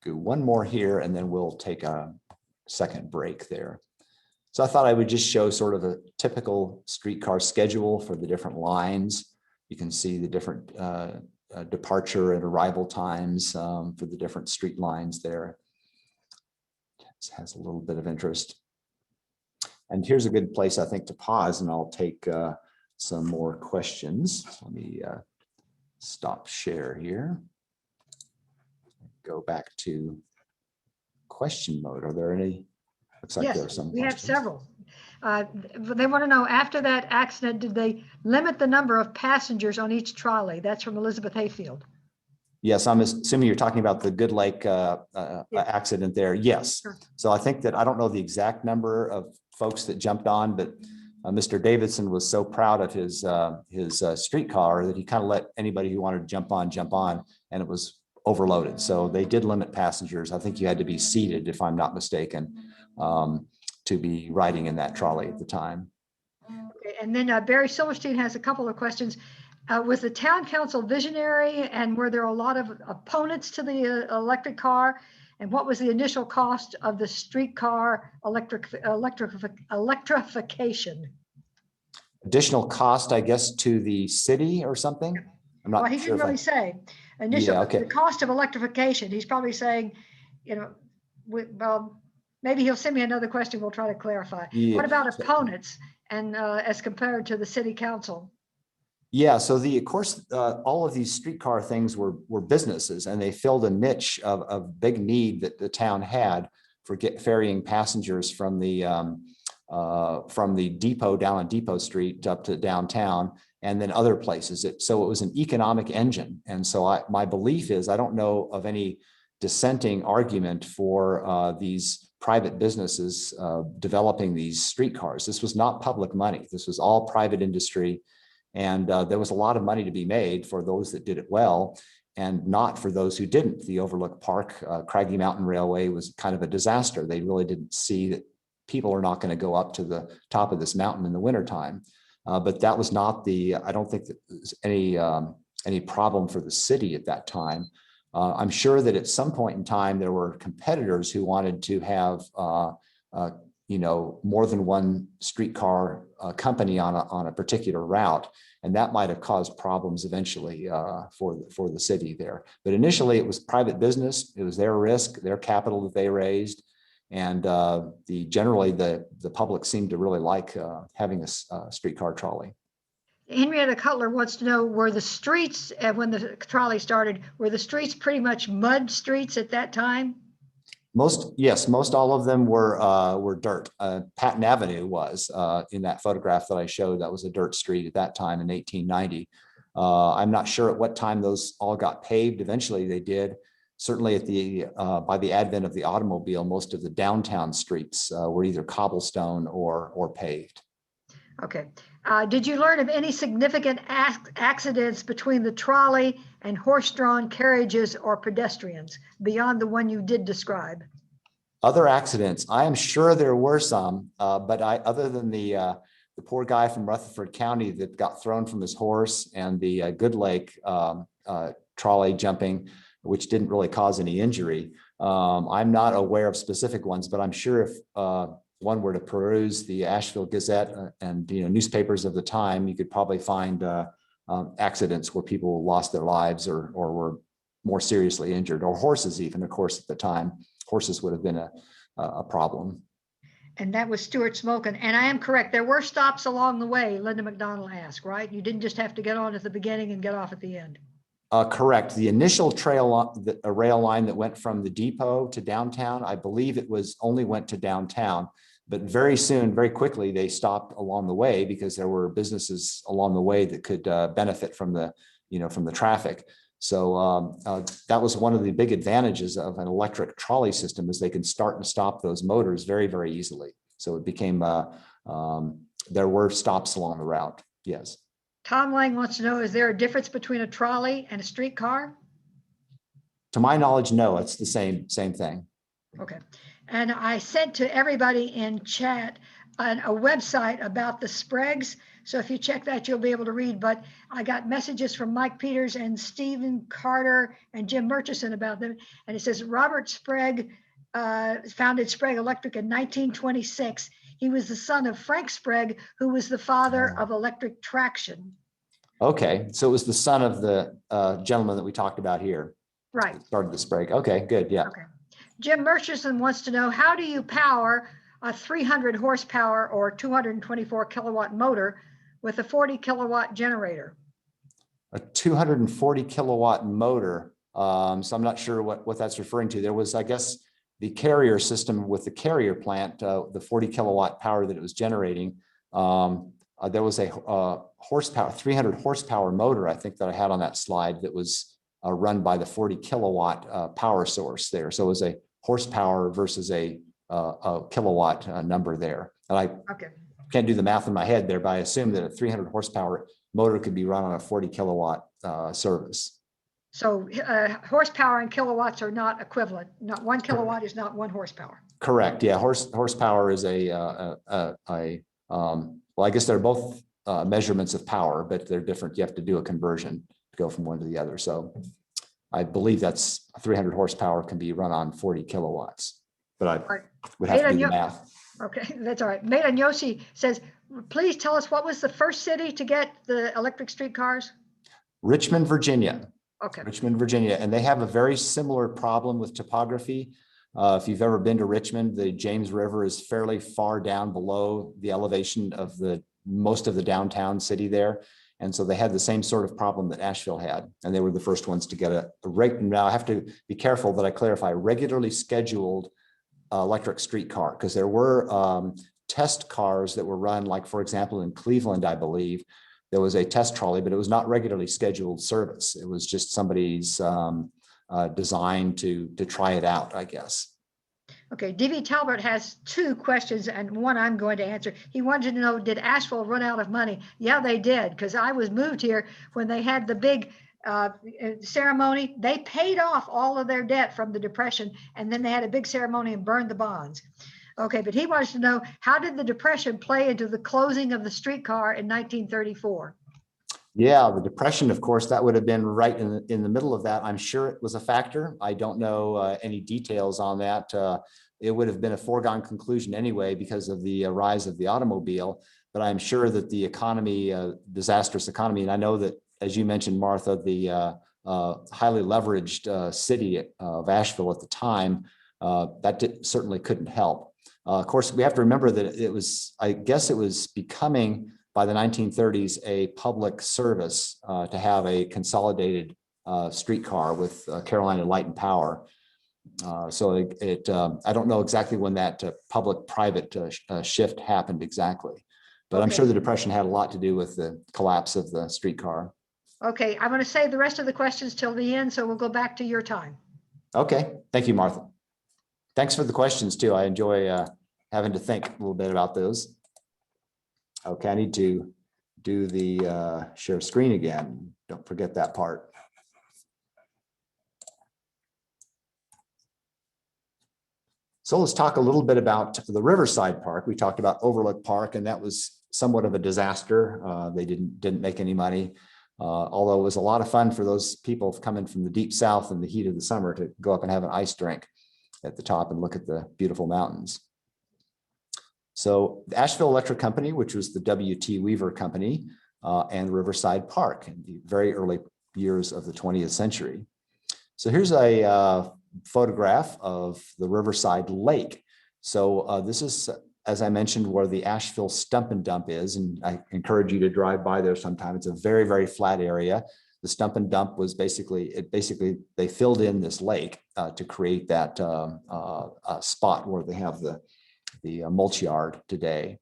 do one more here, and then we'll take a second break there. So I thought I would just show sort of a typical streetcar schedule for the different lines. You can see the different departure and arrival times for the different street lines there. It has a little bit of interest. And here's a good place, I think, to pause, and I'll take some more questions. So let me stop share here. Go back to question mode. Are there any? Looks like there are some. We have questions. several. They want to know, after that accident, did they limit the number of passengers on each trolley? That's from Elizabeth Hayfield. Yes, I'm assuming you're talking about the Good Lake accident there. Yes. Sure. So I think that I don't know the exact number of folks that jumped on, but Mr. Davidson was so proud of his streetcar that he kind of let anybody who wanted to jump on, and it was overloaded. So they did limit passengers. I think you had to be seated, if I'm not mistaken, to be riding in that trolley at the time. Okay, and then Barry Silverstein has a couple of questions. Was the town council visionary, and were there a lot of opponents to the electric car? And what was the initial cost of the streetcar electrification? Additional cost, I guess, to the city or something? I'm not Well, he sure. didn't really say. Initial, Yeah, okay. the cost of electrification. He's probably saying, well, maybe he'll send me another question. We'll try to clarify. Yeah. What about opponents, and as compared to the city council? Yeah, so of course, all of these streetcar things were businesses, and they filled a niche of big need that the town had for ferrying passengers from the depot down on Depot Street up to downtown, and then other places. So it was an economic engine. And so my belief is, I don't know of any dissenting argument for these private businesses developing these streetcars. This was not public money. This was all private industry. And there was a lot of money to be made for those that did it well, and not for those who didn't. The Overlook Park, Craggy Mountain Railway was kind of a disaster. They really didn't see that people are not going to go up to the top of this mountain in the wintertime. But that was not I don't think that there's any problem for the city at that time. I'm sure that at some point in time, there were competitors who wanted to have, more than one streetcar company on a particular route. And that might have caused problems eventually for the city there. But initially it was private business. It was their risk, their capital that they raised. And generally the public seemed to really like having a streetcar trolley. Henrietta Cutler wants to know, were the streets, when the trolley started, were the streets pretty much mud streets at that time? Yes, most all of them were dirt. Patton Avenue was in that photograph that I showed. That was a dirt street at that time in 1890. I'm not sure at what time those all got paved. Eventually they did. Certainly by the advent of the automobile, most of the downtown streets were either cobblestone or paved. Okay. Did you learn of any significant accidents between the trolley and horse-drawn carriages or pedestrians beyond the one you did describe? Other accidents, I am sure there were some, but other than the poor guy from Rutherford County that got thrown from his horse and the Good Lake trolley jumping, which didn't really cause any injury. I'm not aware of specific ones, but I'm sure if one were to peruse the Asheville Gazette and newspapers of the time, you could probably find accidents where people lost their lives or were more seriously injured, or horses even, of course, at the time. Horses would have been a problem. And that was Stuart Smokin. And I am correct, there were stops along the way, Linda McDonald asked, right? You didn't just have to get on at the beginning and get off at the end. Correct. The initial rail line that went from the depot to downtown, I believe it only went to downtown. But very soon, very quickly, they stopped along the way because there were businesses along the way that could benefit from the traffic. So that was one of the big advantages of an electric trolley system, is they can start and stop those motors very, very easily. So it became there were stops along the route. Yes. Tom Lang wants to know, is there a difference between a trolley and a streetcar? To my knowledge, no, it's the same thing. Okay. And I sent to everybody in chat a website about the Spragues. So if you check that, you'll be able to read. But I got messages from Mike Peters and Stephen Carter and Jim Murchison about them. And it says Robert Sprague founded Sprague Electric in 1926. He was the son of Frank Sprague, who was the father of electric traction. Okay, so it was the son of the gentleman that we talked about here. Right. Started the Sprague. Okay, good. Yeah. Okay. Jim Murchison wants to know, how do you power a 300 horsepower or 224 kilowatt motor with a 40 kilowatt generator? A 240 kilowatt motor. So I'm not sure what that's referring to. There was, I guess, the carrier system with the carrier plant, the 40 kilowatt power that it was generating. There was a horsepower, 300 horsepower motor, I think, that I had on that slide that was run by the 40 kilowatt power source there. So it was a horsepower versus a kilowatt number there. And I can't do the math in my head there, but I assume that a 300 horsepower motor could be run on a 40 kilowatt service. So horsepower and kilowatts are not equivalent. Not 1 kilowatt is not 1 horsepower. Correct. Yeah, horsepower is well, I guess they're both measurements of power, but they're different. You have to do a conversion to go from one to the other. So I believe that's 300 horsepower can be run on 40 kilowatts, but I would have to do the math. Okay, that's all right. Maidan Yoshi says, please tell us, what was the first city to get the electric streetcars? Richmond, Virginia. Okay. Richmond, Virginia. And they have a very similar problem with topography. If you've ever been to Richmond, the James River is fairly far down below the elevation of most of the downtown city there. And so they had the same sort of problem that Asheville had. And they were the first ones to get now I have to be careful that I clarify, regularly scheduled electric streetcar, because there were test cars that were run, like, for example, in Cleveland, I believe, there was a test trolley, but it was not regularly scheduled service. It was just somebody's design to try it out, I guess. Okay, D.V. Talbot has 2 questions, and one I'm going to answer. He wanted to know, did Asheville run out of money? Yeah, they did, because I was moved here when they had the big ceremony. They paid off all of their debt from the Depression, and then they had a big ceremony and burned the bonds. Okay, but he wants to know, how did the Depression play into the closing of the streetcar in 1934? Yeah, the Depression, of course, that would have been right in the middle of that. I'm sure it was a factor. I don't know any details on that. It would have been a foregone conclusion anyway because of the rise of the automobile. But I'm sure that the economy, disastrous economy, and I know that, as you mentioned, Martha, the highly leveraged city of Asheville at the time, certainly couldn't help. Of course, we have to remember that it was, I guess it was becoming by the 1930s a public service to have a consolidated streetcar with Carolina Light and Power. So I don't know exactly when that public-private shift happened exactly, but I'm sure the Depression had a lot to do with the collapse of the streetcar. Okay, I'm going to save the rest of the questions till the end, so we'll go back to your time. Okay, thank you, Martha. Thanks for the questions too. I enjoy having to think a little bit about those. Okay, I need to do the share screen again. Don't forget that part. So let's talk a little bit about the Riverside Park. We talked about Overlook Park, and that was somewhat of a disaster. They didn't make any money, although it was a lot of fun for those people coming from the deep south in the heat of the summer to go up and have an ice drink at the top and look at the beautiful mountains. So the Asheville Electric Company, which was the W.T. Weaver Company, and Riverside Park in the very early years of the 20th century. So here's a photograph of the Riverside Lake. So this is, as I mentioned, where the Asheville Stump and Dump is, and I encourage you to drive by there sometime. It's a very, very flat area. The Stump and Dump was basically they filled in this lake to create that spot where they have the mulch yard today.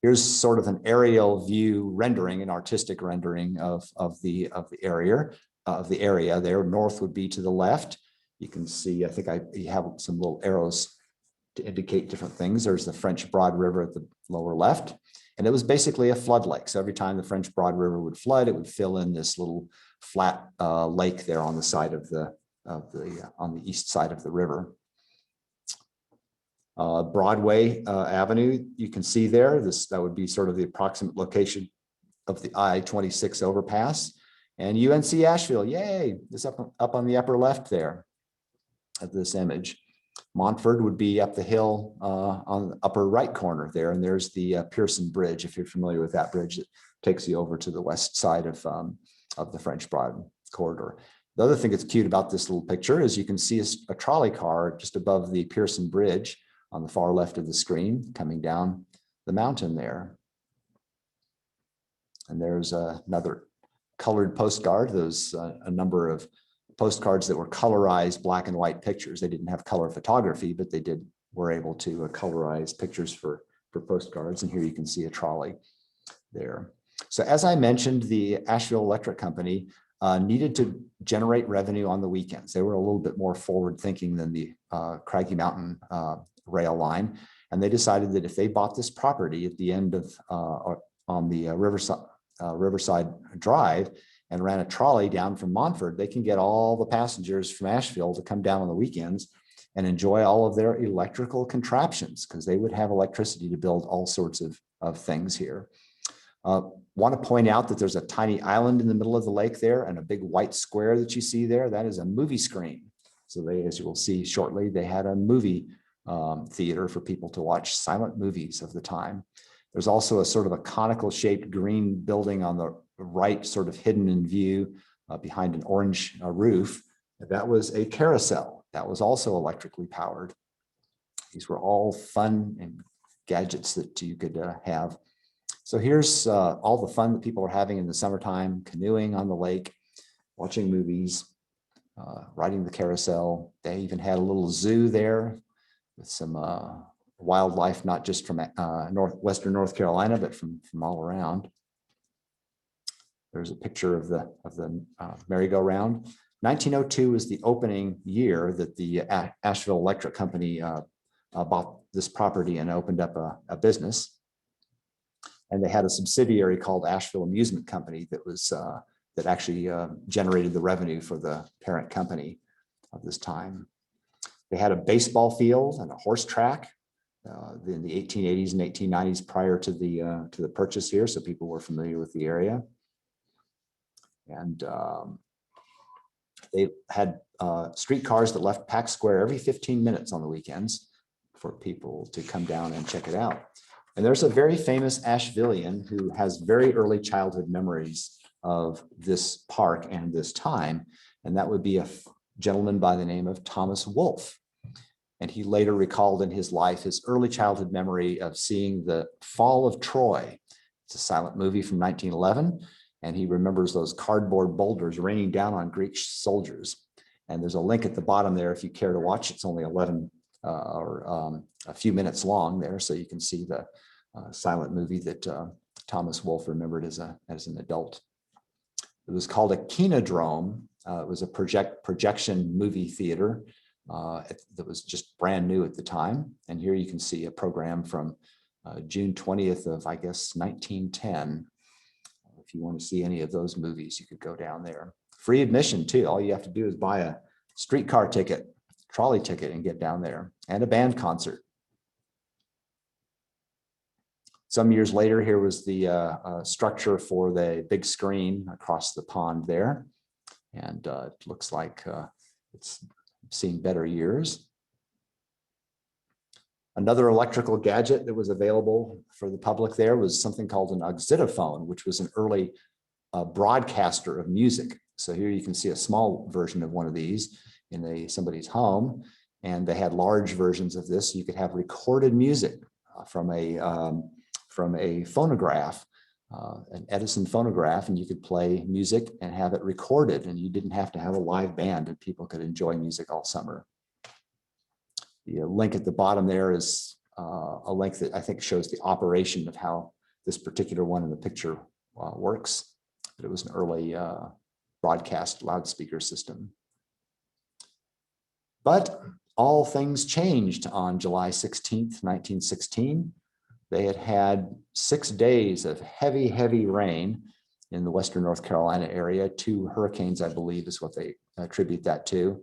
Here's sort of an aerial view rendering, an artistic rendering of the area. There, north would be to the left. You can see, I think you have some little arrows to indicate different things. There's the French Broad River at the lower left, and it was basically a flood lake. So every time the French Broad River would flood, it would fill in this little flat lake there on the side of on the east side of the river. Broadway Avenue, you can see there. That would be sort of the approximate location of the I-26 overpass. And UNC Asheville, yay, is up on the upper left there of this image. Montford would be up the hill on the upper right corner there. And there's the Pearson Bridge, if you're familiar with that bridge, that takes you over to the west side of the French Broad corridor. The other thing that's cute about this little picture is you can see a trolley car just above the Pearson Bridge on the far left of the screen coming down the mountain there. And there's another colored postcard. There's a number of postcards that were colorized black and white pictures. They didn't have color photography, but they were able to colorize pictures for postcards. And here you can see a trolley there. So as I mentioned, the Asheville Electric Company needed to generate revenue on the weekends. They were a little bit more forward thinking than the Craggy Mountain rail line. And they decided that if they bought this property at the end of on the Riverside Drive and ran a trolley down from Montford, they can get all the passengers from Asheville to come down on the weekends and enjoy all of their electrical contraptions, because they would have electricity to build all sorts of things here. Want to point out that there's a tiny island in the middle of the lake there, and a big white square that you see there, that is a movie screen. So they, as you will see shortly, they had a movie theater for people to watch silent movies of the time. There's also a sort of a conical shaped green building on the right, sort of hidden in view behind an orange roof. That was a carousel. That was also electrically powered. These were all fun and gadgets that you could have. So here's all the fun that people are having in the summertime: canoeing on the lake, watching movies, riding the carousel. They even had a little zoo there with some wildlife, not just from Western North Carolina, but from all around. There's a picture of the merry-go-round. 1902 is the opening year that the Asheville Electric Company bought this property and opened up a business. And they had a subsidiary called Asheville Amusement Company that actually generated the revenue for the parent company of this time. They had a baseball field and a horse track in the 1880s and 1890s prior to the purchase here, so people were familiar with the area. And they had streetcars that left Pack Square every 15 minutes on the weekends for people to come down and check it out. And there's a very famous Ashevillean who has very early childhood memories of this park and this time, and that would be a gentleman by the name of Thomas Wolfe. And he later recalled in his life his early childhood memory of seeing the Fall of Troy. It's a silent movie from 1911, and he remembers those cardboard boulders raining down on Greek soldiers. And there's a link at the bottom there if you care to watch. It's only 11 or a few minutes long there, so you can see the silent movie that Thomas Wolfe remembered as an adult. It was called a kinodrome. It was a projection movie theater that was just brand new at the time. And here you can see a program from June 20th of, I guess, 1910. If you want to see any of those movies, you could go down there. Free admission too. All you have to do is buy a streetcar ticket, trolley ticket, and get down there, and a band concert. Some years later, here was the structure for the big screen across the pond there. And it looks like it's seen better years. Another electrical gadget that was available for the public there was something called an Auxilia Phone, which was an early broadcaster of music. So here you can see a small version of one of these in somebody's home. And they had large versions of this. You could have recorded music from a phonograph, an Edison phonograph, and you could play music and have it recorded, and you didn't have to have a live band, and people could enjoy music all summer. The link at the bottom there is a link that I think shows the operation of how this particular one in the picture works. But it was an early broadcast loudspeaker system. But all things changed on July 16th, 1916. They had had 6 days of heavy, heavy rain in the western North Carolina area. 2 hurricanes, I believe, is what they attribute that to.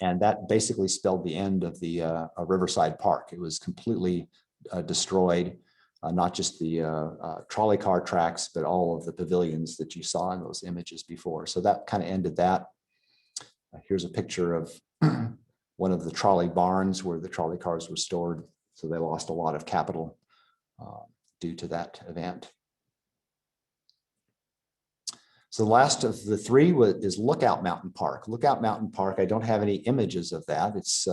And that basically spelled the end of the Riverside Park. It was completely destroyed, not just the trolley car tracks, but all of the pavilions that you saw in those images before. So that kind of ended that. Here's a picture of one of the trolley barns where the trolley cars were stored. So they lost a lot of capital due to that event. So the last of the 3 is Lookout Mountain Park. Lookout Mountain Park, I don't have any images of that. It's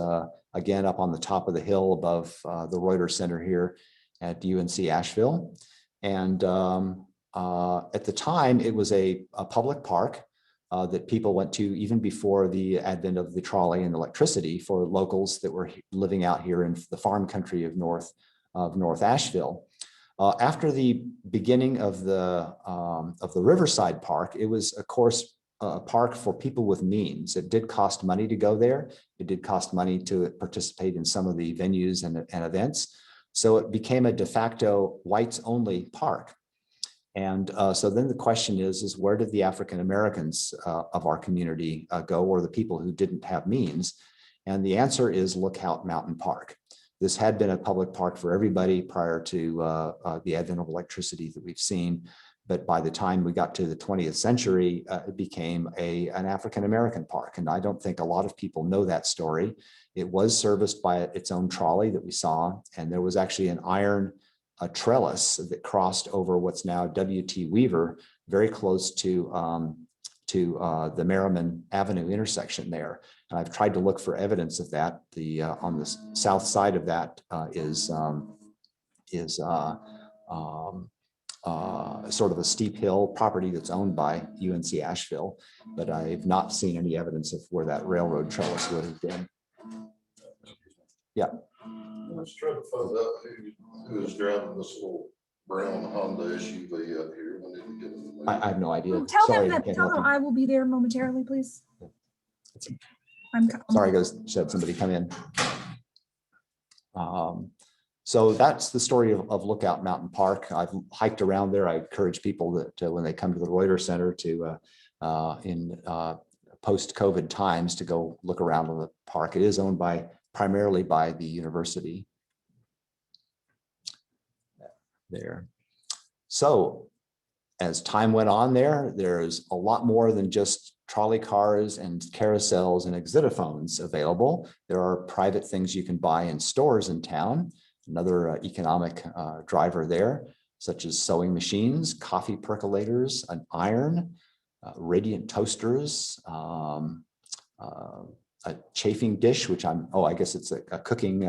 again up on the top of the hill above the Reuters Center here at UNC Asheville. And at the time, it was a public park that people went to even before the advent of the trolley and electricity for locals that were living out here in the farm country of North Asheville. After the beginning of the Riverside Park, it was, of course, a park for people with means. It did cost money to go there. It did cost money to participate in some of the venues and events. So it became a de facto whites-only park. And so then the question is where did the African Americans of our community go, or the people who didn't have means? And the answer is Lookout Mountain Park. This had been a public park for everybody prior to the advent of electricity that we've seen. But by the time we got to the 20th century, it became an African American park. And I don't think a lot of people know that story. It was serviced by its own trolley that we saw. And there was actually an iron trellis that crossed over what's now W.T. Weaver, very close to the Merriman Avenue intersection there. And I've tried to look for evidence of that. On the south side of that is sort of a steep hill property that's owned by UNC Asheville, but I've not seen any evidence of where that railroad trellis would have been. Yeah. Let's try to find out who is driving this little brown Honda SUV out here. We need to get them. I have no idea. Tell Sorry, them I will be there momentarily, please. Sorry, guys, said somebody come in. So that's the story of Lookout Mountain Park. I've hiked around there. I encourage people that when they come to the Reuters Center to post-COVID times to go look around in the park. It is owned primarily by the university there. So as time went on there's a lot more than just trolley cars and carousels and exitophones available. There are private things you can buy in stores in town. Another economic driver there, such as sewing machines, coffee percolators, an iron, radiant toasters, a chafing dish, which I guess it's a cooking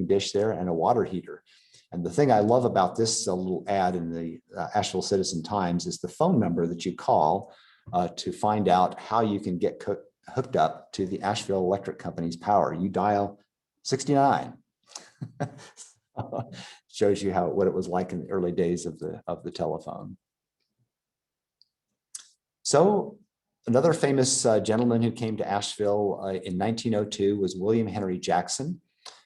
dish there, and a water heater. And the thing I love about this little ad in the Asheville Citizen Times is the phone number that you call to find out how you can get hooked up to the Asheville Electric Company's power. You dial 69. Shows you what it was like in the early days of the telephone. So another famous gentleman who came to Asheville in 1902 was William Henry Jackson.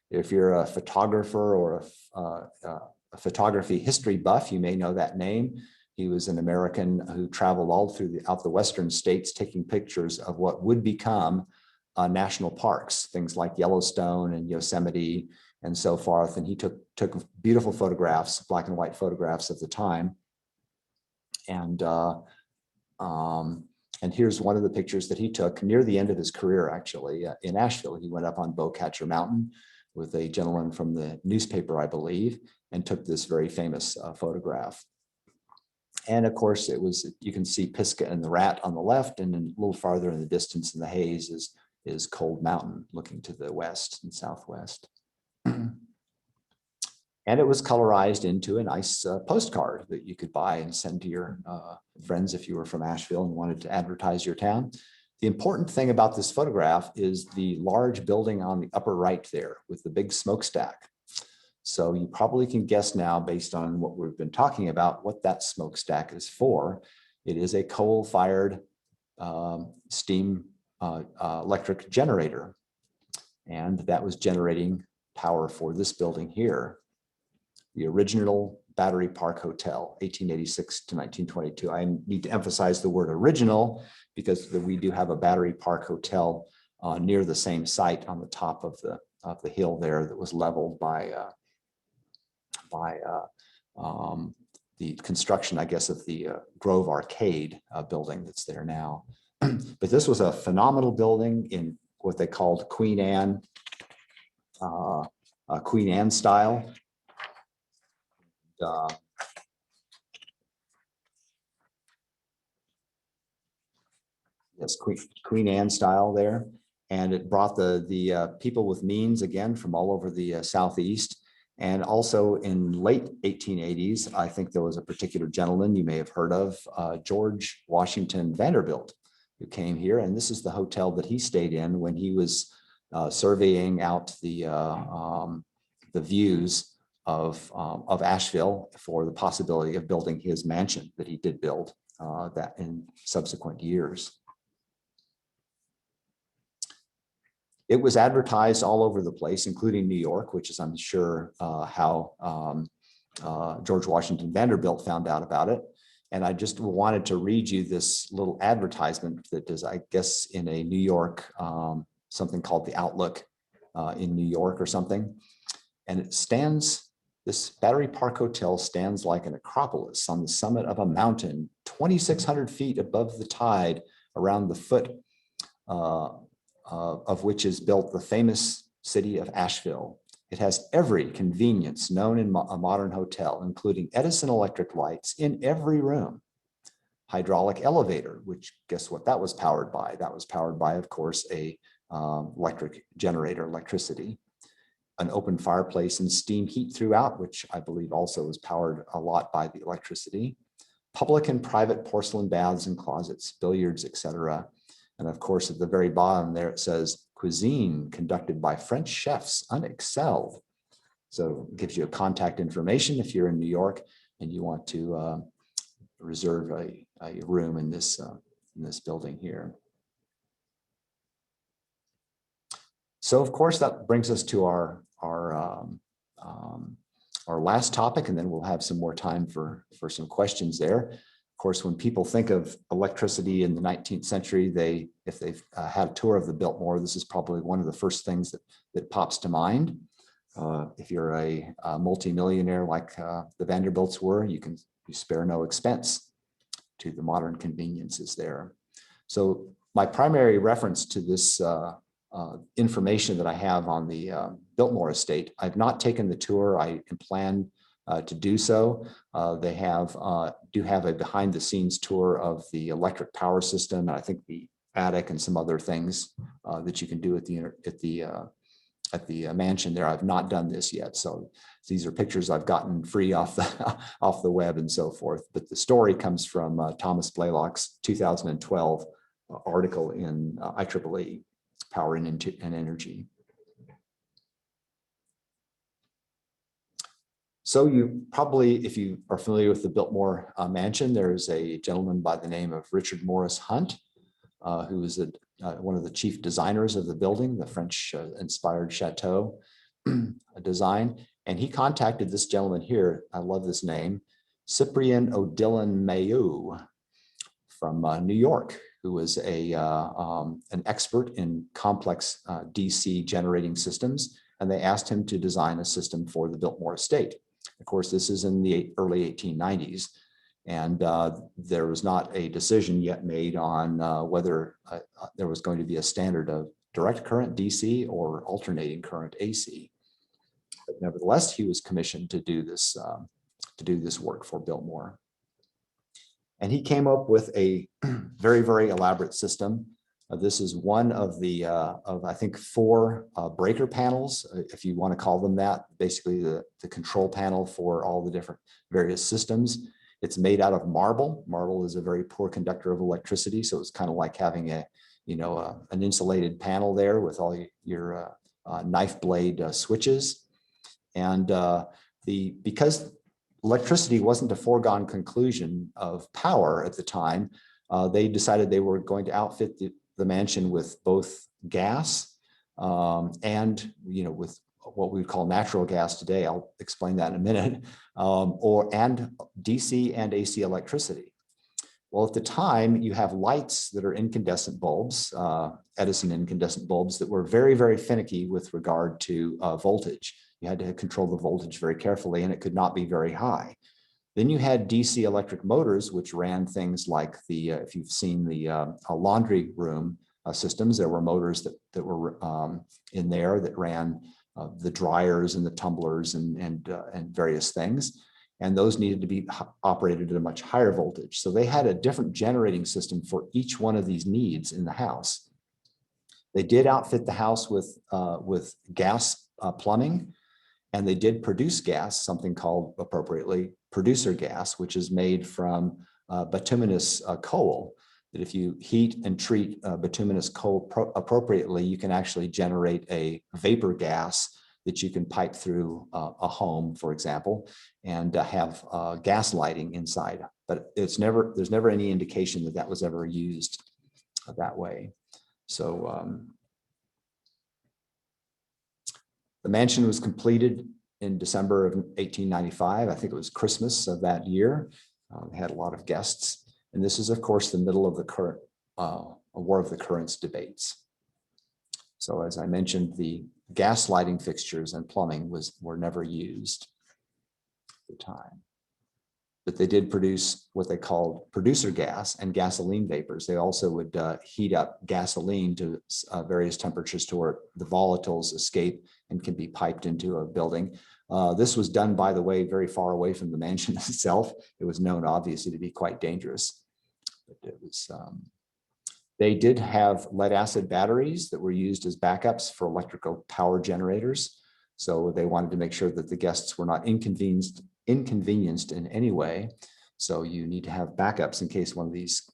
If you're a photographer or a photography history buff, you may know that name. He was an American who traveled all throughout the western states taking pictures of what would become national parks, things like Yellowstone and Yosemite and so forth. And he took beautiful photographs, black and white photographs of the time. And here's one of the pictures that he took near the end of his career, actually, in Asheville. He went up on Bowcatcher Mountain with a gentleman from the newspaper, I believe, and took this very famous photograph. And of course, you can see Pisgah and the Rat on the left, and then a little farther in the distance in the haze is Cold Mountain, looking to the west and southwest. And it was colorized into a nice postcard that you could buy and send to your friends if you were from Asheville and wanted to advertise your town. The important thing about this photograph is the large building on the upper right there with the big smokestack. So you probably can guess now, based on what we've been talking about, what that smokestack is for. It is a coal-fired steam electric generator. And that was generating power for this building here. The original Battery Park Hotel, 1886 to 1922. I need to emphasize the word original because we do have a Battery Park Hotel near the same site on the top of the hill there that was leveled by the construction, I guess, of the Grove Arcade building that's there now. But this was a phenomenal building in what they called Queen Anne style. Yes, Queen Anne style there. And it brought the people with means again from all over the Southeast. And also in late 1880s, I think there was a particular gentleman you may have heard of, George Washington Vanderbilt, who came here. And this is the hotel that he stayed in when he was surveying out the views of Asheville for the possibility of building his mansion that he did build that in subsequent years. It was advertised all over the place, including New York, which is, I'm sure, how George Washington Vanderbilt found out about it. And I just wanted to read you this little advertisement that is, I guess, in a New York, something called the Outlook in New York or something. And it stands, this Battery Park Hotel stands like an acropolis on the summit of a mountain, 2,600 feet above the tide, around the foot of which is built the famous city of Asheville. It has every convenience known in a modern hotel, including Edison electric lights in every room, hydraulic elevator, which guess what that was powered by? That was powered by, of course, a electric generator, electricity, an open fireplace and steam heat throughout, which I believe also was powered a lot by the electricity, public and private porcelain baths and closets, billiards, etc. And of course, at the very bottom there, it says cuisine conducted by French chefs unexcelled. So it gives you a contact information if you're in New York and you want to reserve a room in this building here. So of course, that brings us to our last topic, and then we'll have some more time for some questions there. Of course, when people think of electricity in the 19th century, if they've had a tour of the Biltmore, this is probably one of the first things that pops to mind. If you're a multimillionaire like the Vanderbilts were, you spare no expense to the modern conveniences there. So my primary reference to this information that I have on the Biltmore Estate, I've not taken the tour. I plan to do so. They do have a behind the scenes tour of the electric power system, and I think the attic and some other things that you can do at the mansion there. I've not done this yet, so these are pictures I've gotten free off the web and so forth. But the story comes from Thomas Blaylock's 2012 article in IEEE Power and Energy. So you probably, if you are familiar with the Biltmore mansion, there's a gentleman by the name of Richard Morris Hunt, who is one of the chief designers of the building, the French inspired chateau design. And he contacted this gentleman here, I love this name, Cyprien Odilon Mayeux from New York, who was an expert in complex DC generating systems. And they asked him to design a system for the Biltmore Estate. Of course, this is in the early 1890s. And there was not a decision yet made on whether there was going to be a standard of direct current DC or alternating current AC. But nevertheless, he was commissioned to do this work for Biltmore. And he came up with a very, very elaborate system. This is one of the I think 4 breaker panels, if you want to call them that. Basically, the control panel for all the different various systems. It's made out of marble. Marble is a very poor conductor of electricity, so it's kind of like having an insulated panel there with all your knife blade switches. And because electricity wasn't a foregone conclusion of power at the time, they decided they were going to outfit the mansion with both gas and with what we would call natural gas today. I'll explain that in a minute, and DC and AC electricity. Well, at the time, you have lights that are incandescent bulbs, Edison incandescent bulbs, that were very, very finicky with regard to voltage. You had to control the voltage very carefully, and it could not be very high. Then you had DC electric motors, which ran things like if you've seen the laundry room systems, there were motors that were in there that ran the dryers and the tumblers and various things. And those needed to be operated at a much higher voltage. So they had a different generating system for each one of these needs in the house. They did outfit the house with gas plumbing, and they did produce gas, something called appropriately producer gas, which is made from bituminous coal. That if you heat and treat bituminous coal appropriately, you can actually generate a vapor gas that you can pipe through a home, for example, and have gas lighting inside. But there's never any indication that was ever used that way. So the mansion was completed in December of 1895. I think it was Christmas of that year. They had a lot of guests. And this is, of course, the middle of the current War of the Currents debates. So as I mentioned, the gas lighting fixtures and plumbing were never used at the time. But they did produce what they called producer gas and gasoline vapors. They also would heat up gasoline to various temperatures to where the volatiles escape and can be piped into a building. This was done, by the way, very far away from the mansion itself. It was known, obviously, to be quite dangerous. But it was, they did have lead acid batteries that were used as backups for electrical power generators. So they wanted to make sure that the guests were not inconvenienced in any way. So you need to have backups in case one of these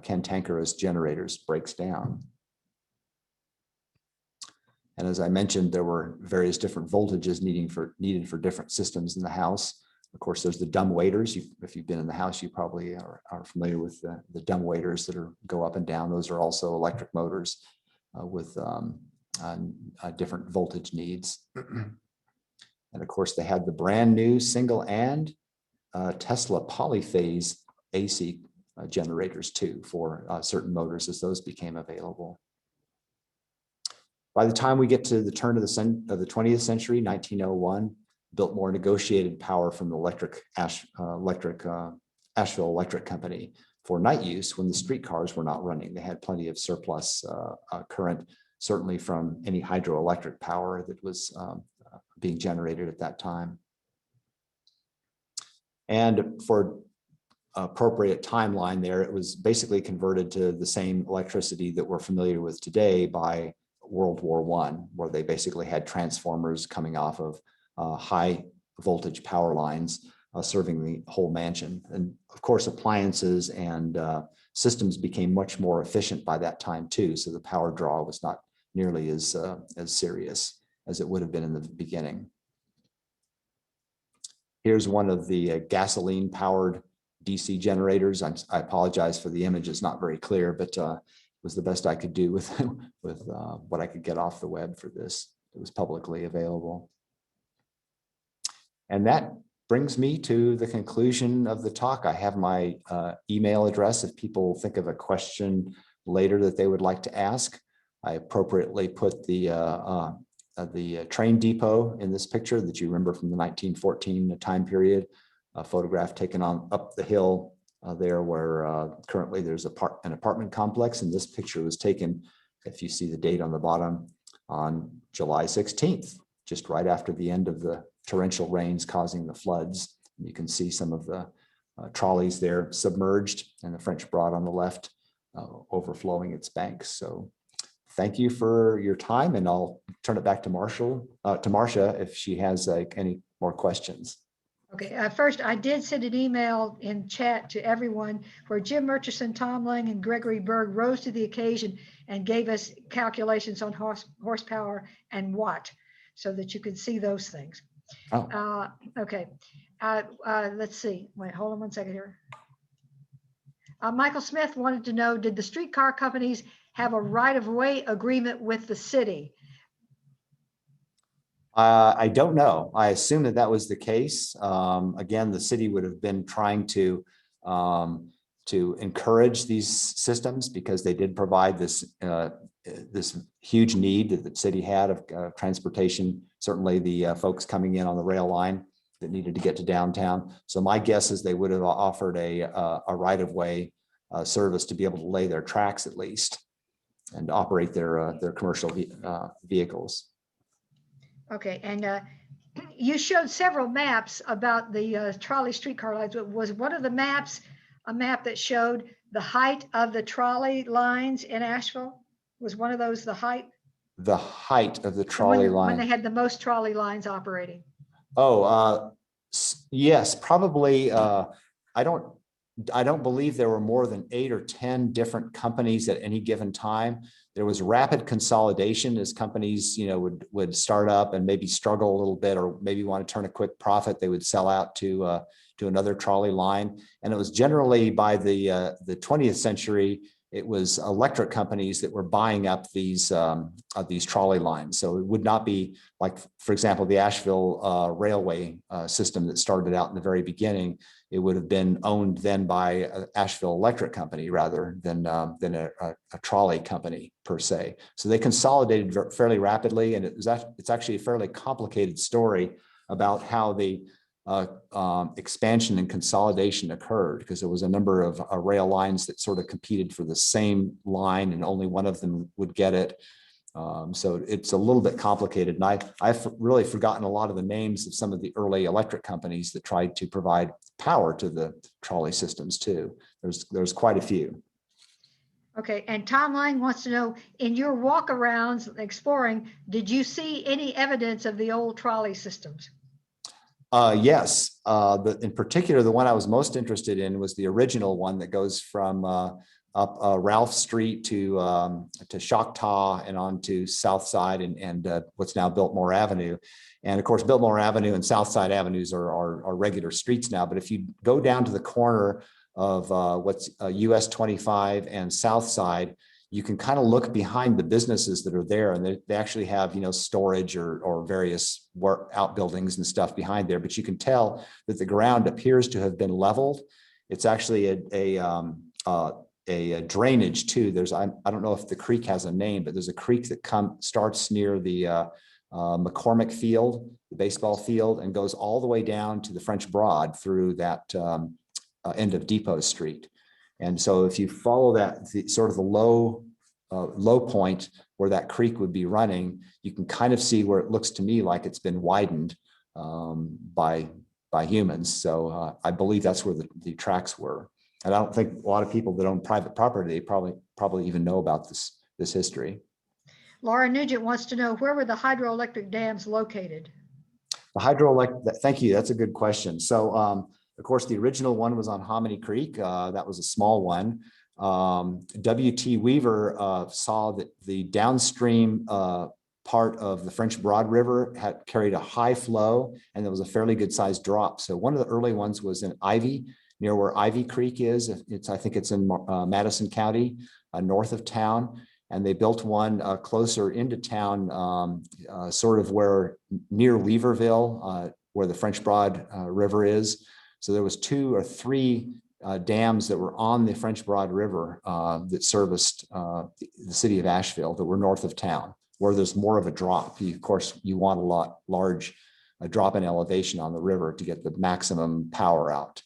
cantankerous generators breaks down. And as I mentioned, there were various different voltages needed for different systems in the house. Of course, there's the dumb waiters. If you've been in the house, you probably are familiar with the dumb waiters that go up and down. Those are also electric motors with different voltage needs. And of course, they had the brand new single and Tesla polyphase AC generators too for certain motors as those became available. By the time we get to the turn of the 20th century, 1901, Biltmore negotiated power from the Asheville Electric Company for night use when the streetcars were not running. They had plenty of surplus current, certainly from any hydroelectric power that was being generated at that time. And for appropriate timeline there, it was basically converted to the same electricity that we're familiar with today by World War I, where they basically had transformers coming off of high voltage power lines serving the whole mansion. And of course, appliances and systems became much more efficient by that time too. So the power draw was not nearly as serious as it would have been in the beginning. Here's one of the gasoline powered DC generators. I apologize for the image, it's not very clear, but it was the best I could do with what I could get off the web for this. It was publicly available. And that brings me to the conclusion of the talk. I have my email address if people think of a question later that they would like to ask. I appropriately put the train depot in this picture that you remember from the 1914 time period, a photograph taken on up the hill there where currently there's an apartment complex. And this picture was taken, if you see the date on the bottom, on July 16th, just right after the end of the torrential rains causing the floods. You can see some of the trolleys there submerged and the French Broad on the left overflowing its banks. So thank you for your time, and I'll turn it back to Marcia if she has any more questions. Okay, first I did send an email in chat to everyone where Jim Murchison, Tom Lang, and Gregory Berg rose to the occasion and gave us calculations on horsepower and watt so that you could see those things. Oh. Okay, let's see. Wait, hold on one second here. Michael Smith wanted to know, did the streetcar companies have a right-of-way agreement with the city? I don't know. I assume that was the case. Again, the city would have been trying to encourage these systems because they did provide this huge need that the city had of transportation. Certainly the folks coming in on the rail line that needed to get to downtown. So my guess is they would have offered a right-of-way service to be able to lay their tracks at least and operate their commercial vehicles. Okay, and you showed several maps about the trolley streetcar lines. Was one of the maps a map that showed the height of the trolley lines in Asheville? Was one of those the height? The height of the trolley line. When they had the most trolley lines operating. Oh, yes, probably. I don't believe there were more than 8 or 10 different companies at any given time. There was rapid consolidation as companies, would start up and maybe struggle a little bit, or maybe want to turn a quick profit. They would sell out to another trolley line. And it was generally by the 20th century, it was electric companies that were buying up these trolley lines. So it would not be like, for example, the Asheville railway system that started out in the very beginning. It would have been owned then by Asheville Electric Company rather than a trolley company per se. So they consolidated fairly rapidly, and it's actually a fairly complicated story about how the expansion and consolidation occurred, because there was a number of rail lines that sort of competed for the same line, and only one of them would get it. So it's a little bit complicated, and I've really forgotten a lot of the names of some of the early electric companies that tried to provide power to the trolley systems too. There's quite a few. Okay, and Tom Lang wants to know, in your walk-arounds exploring, did you see any evidence of the old trolley systems? Yes, in particular, the one I was most interested in was the original one that goes from up Ralph Street to Choctaw and on to South Side and what's now Biltmore Avenue. And of course, Biltmore Avenue and South Side Avenues are regular streets now. But if you go down to the corner of what's US 25 and South Side, you can kind of look behind the businesses that are there, and they actually have, storage or various outbuildings and stuff behind there. But you can tell that the ground appears to have been leveled, It's actually a drainage too. I don't know if the creek has a name, but there's a creek that starts near the McCormick Field, the baseball field, and goes all the way down to the French Broad through that end of Depot Street. And so if you follow that, sort of the low point where that creek would be running, you can kind of see where it looks to me like it's been widened by humans. So I believe that's where the tracks were. And I don't think a lot of people that own private property, they probably even know about this history. Laura Nugent wants to know, where were the hydroelectric dams located? The hydroelectric, thank you, that's a good question. So of course, the original one was on Hominy Creek. That was a small one. W.T. Weaver saw that the downstream part of the French Broad River had carried a high flow, and there was a fairly good sized drop. So one of the early ones was in Ivy, near where Ivy Creek is. I think it's in Madison County, north of town. And they built one closer into town, sort of near Weaverville, where the French Broad River is. So there was 2 or 3 dams that were on the French Broad River that serviced the city of Asheville, that were north of town, where there's more of a drop. Of course, you want a large drop in elevation on the river to get the maximum power out.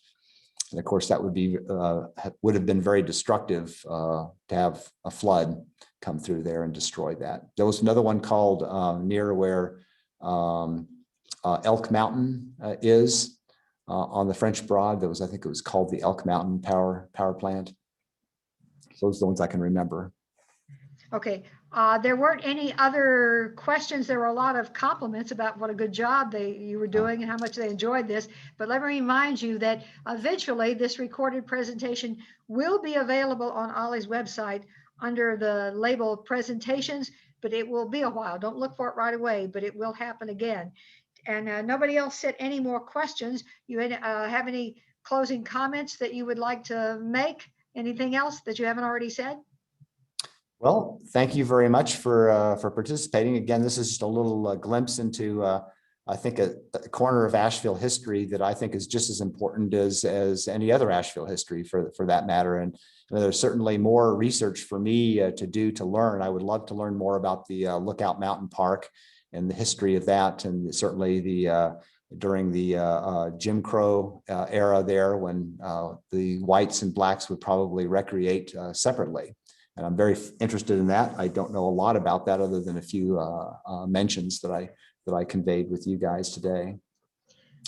And of course, that would have been very destructive to have a flood come through there and destroy that. There was another one called near where Elk Mountain is on the French Broad. I think it was called the Elk Mountain Power Plant. Those are the ones I can remember. Okay, there weren't any other questions. There were a lot of compliments about what a good job you were doing and how much they enjoyed this. But let me remind you that eventually this recorded presentation will be available on Ollie's website under the label presentations, but it will be a while. Don't look for it right away, but it will happen again. And nobody else said any more questions. You have any closing comments that you would like to make? Anything else that you haven't already said? Well, thank you very much for participating. Again, this is just a little glimpse into, I think, a corner of Asheville history that I think is just as important as any other Asheville history for that matter. And there's certainly more research for me to do to learn. I would love to learn more about the Lookout Mountain Park and the history of that, and certainly during the Jim Crow era there, when the whites and blacks would probably recreate separately. And I'm very interested in that. I don't know a lot about that other than a few mentions that I conveyed with you guys today.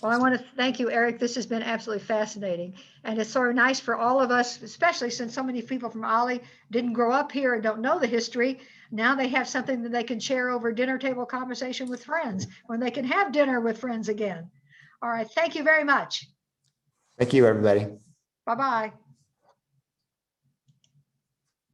Well, I want to thank you, Erik. This has been absolutely fascinating. And it's sort of nice for all of us, especially since so many people from Ollie didn't grow up here and don't know the history. Now they have something that they can share over dinner table conversation with friends, when they can have dinner with friends again. All right. Thank you very much. Thank you, everybody. Bye-bye.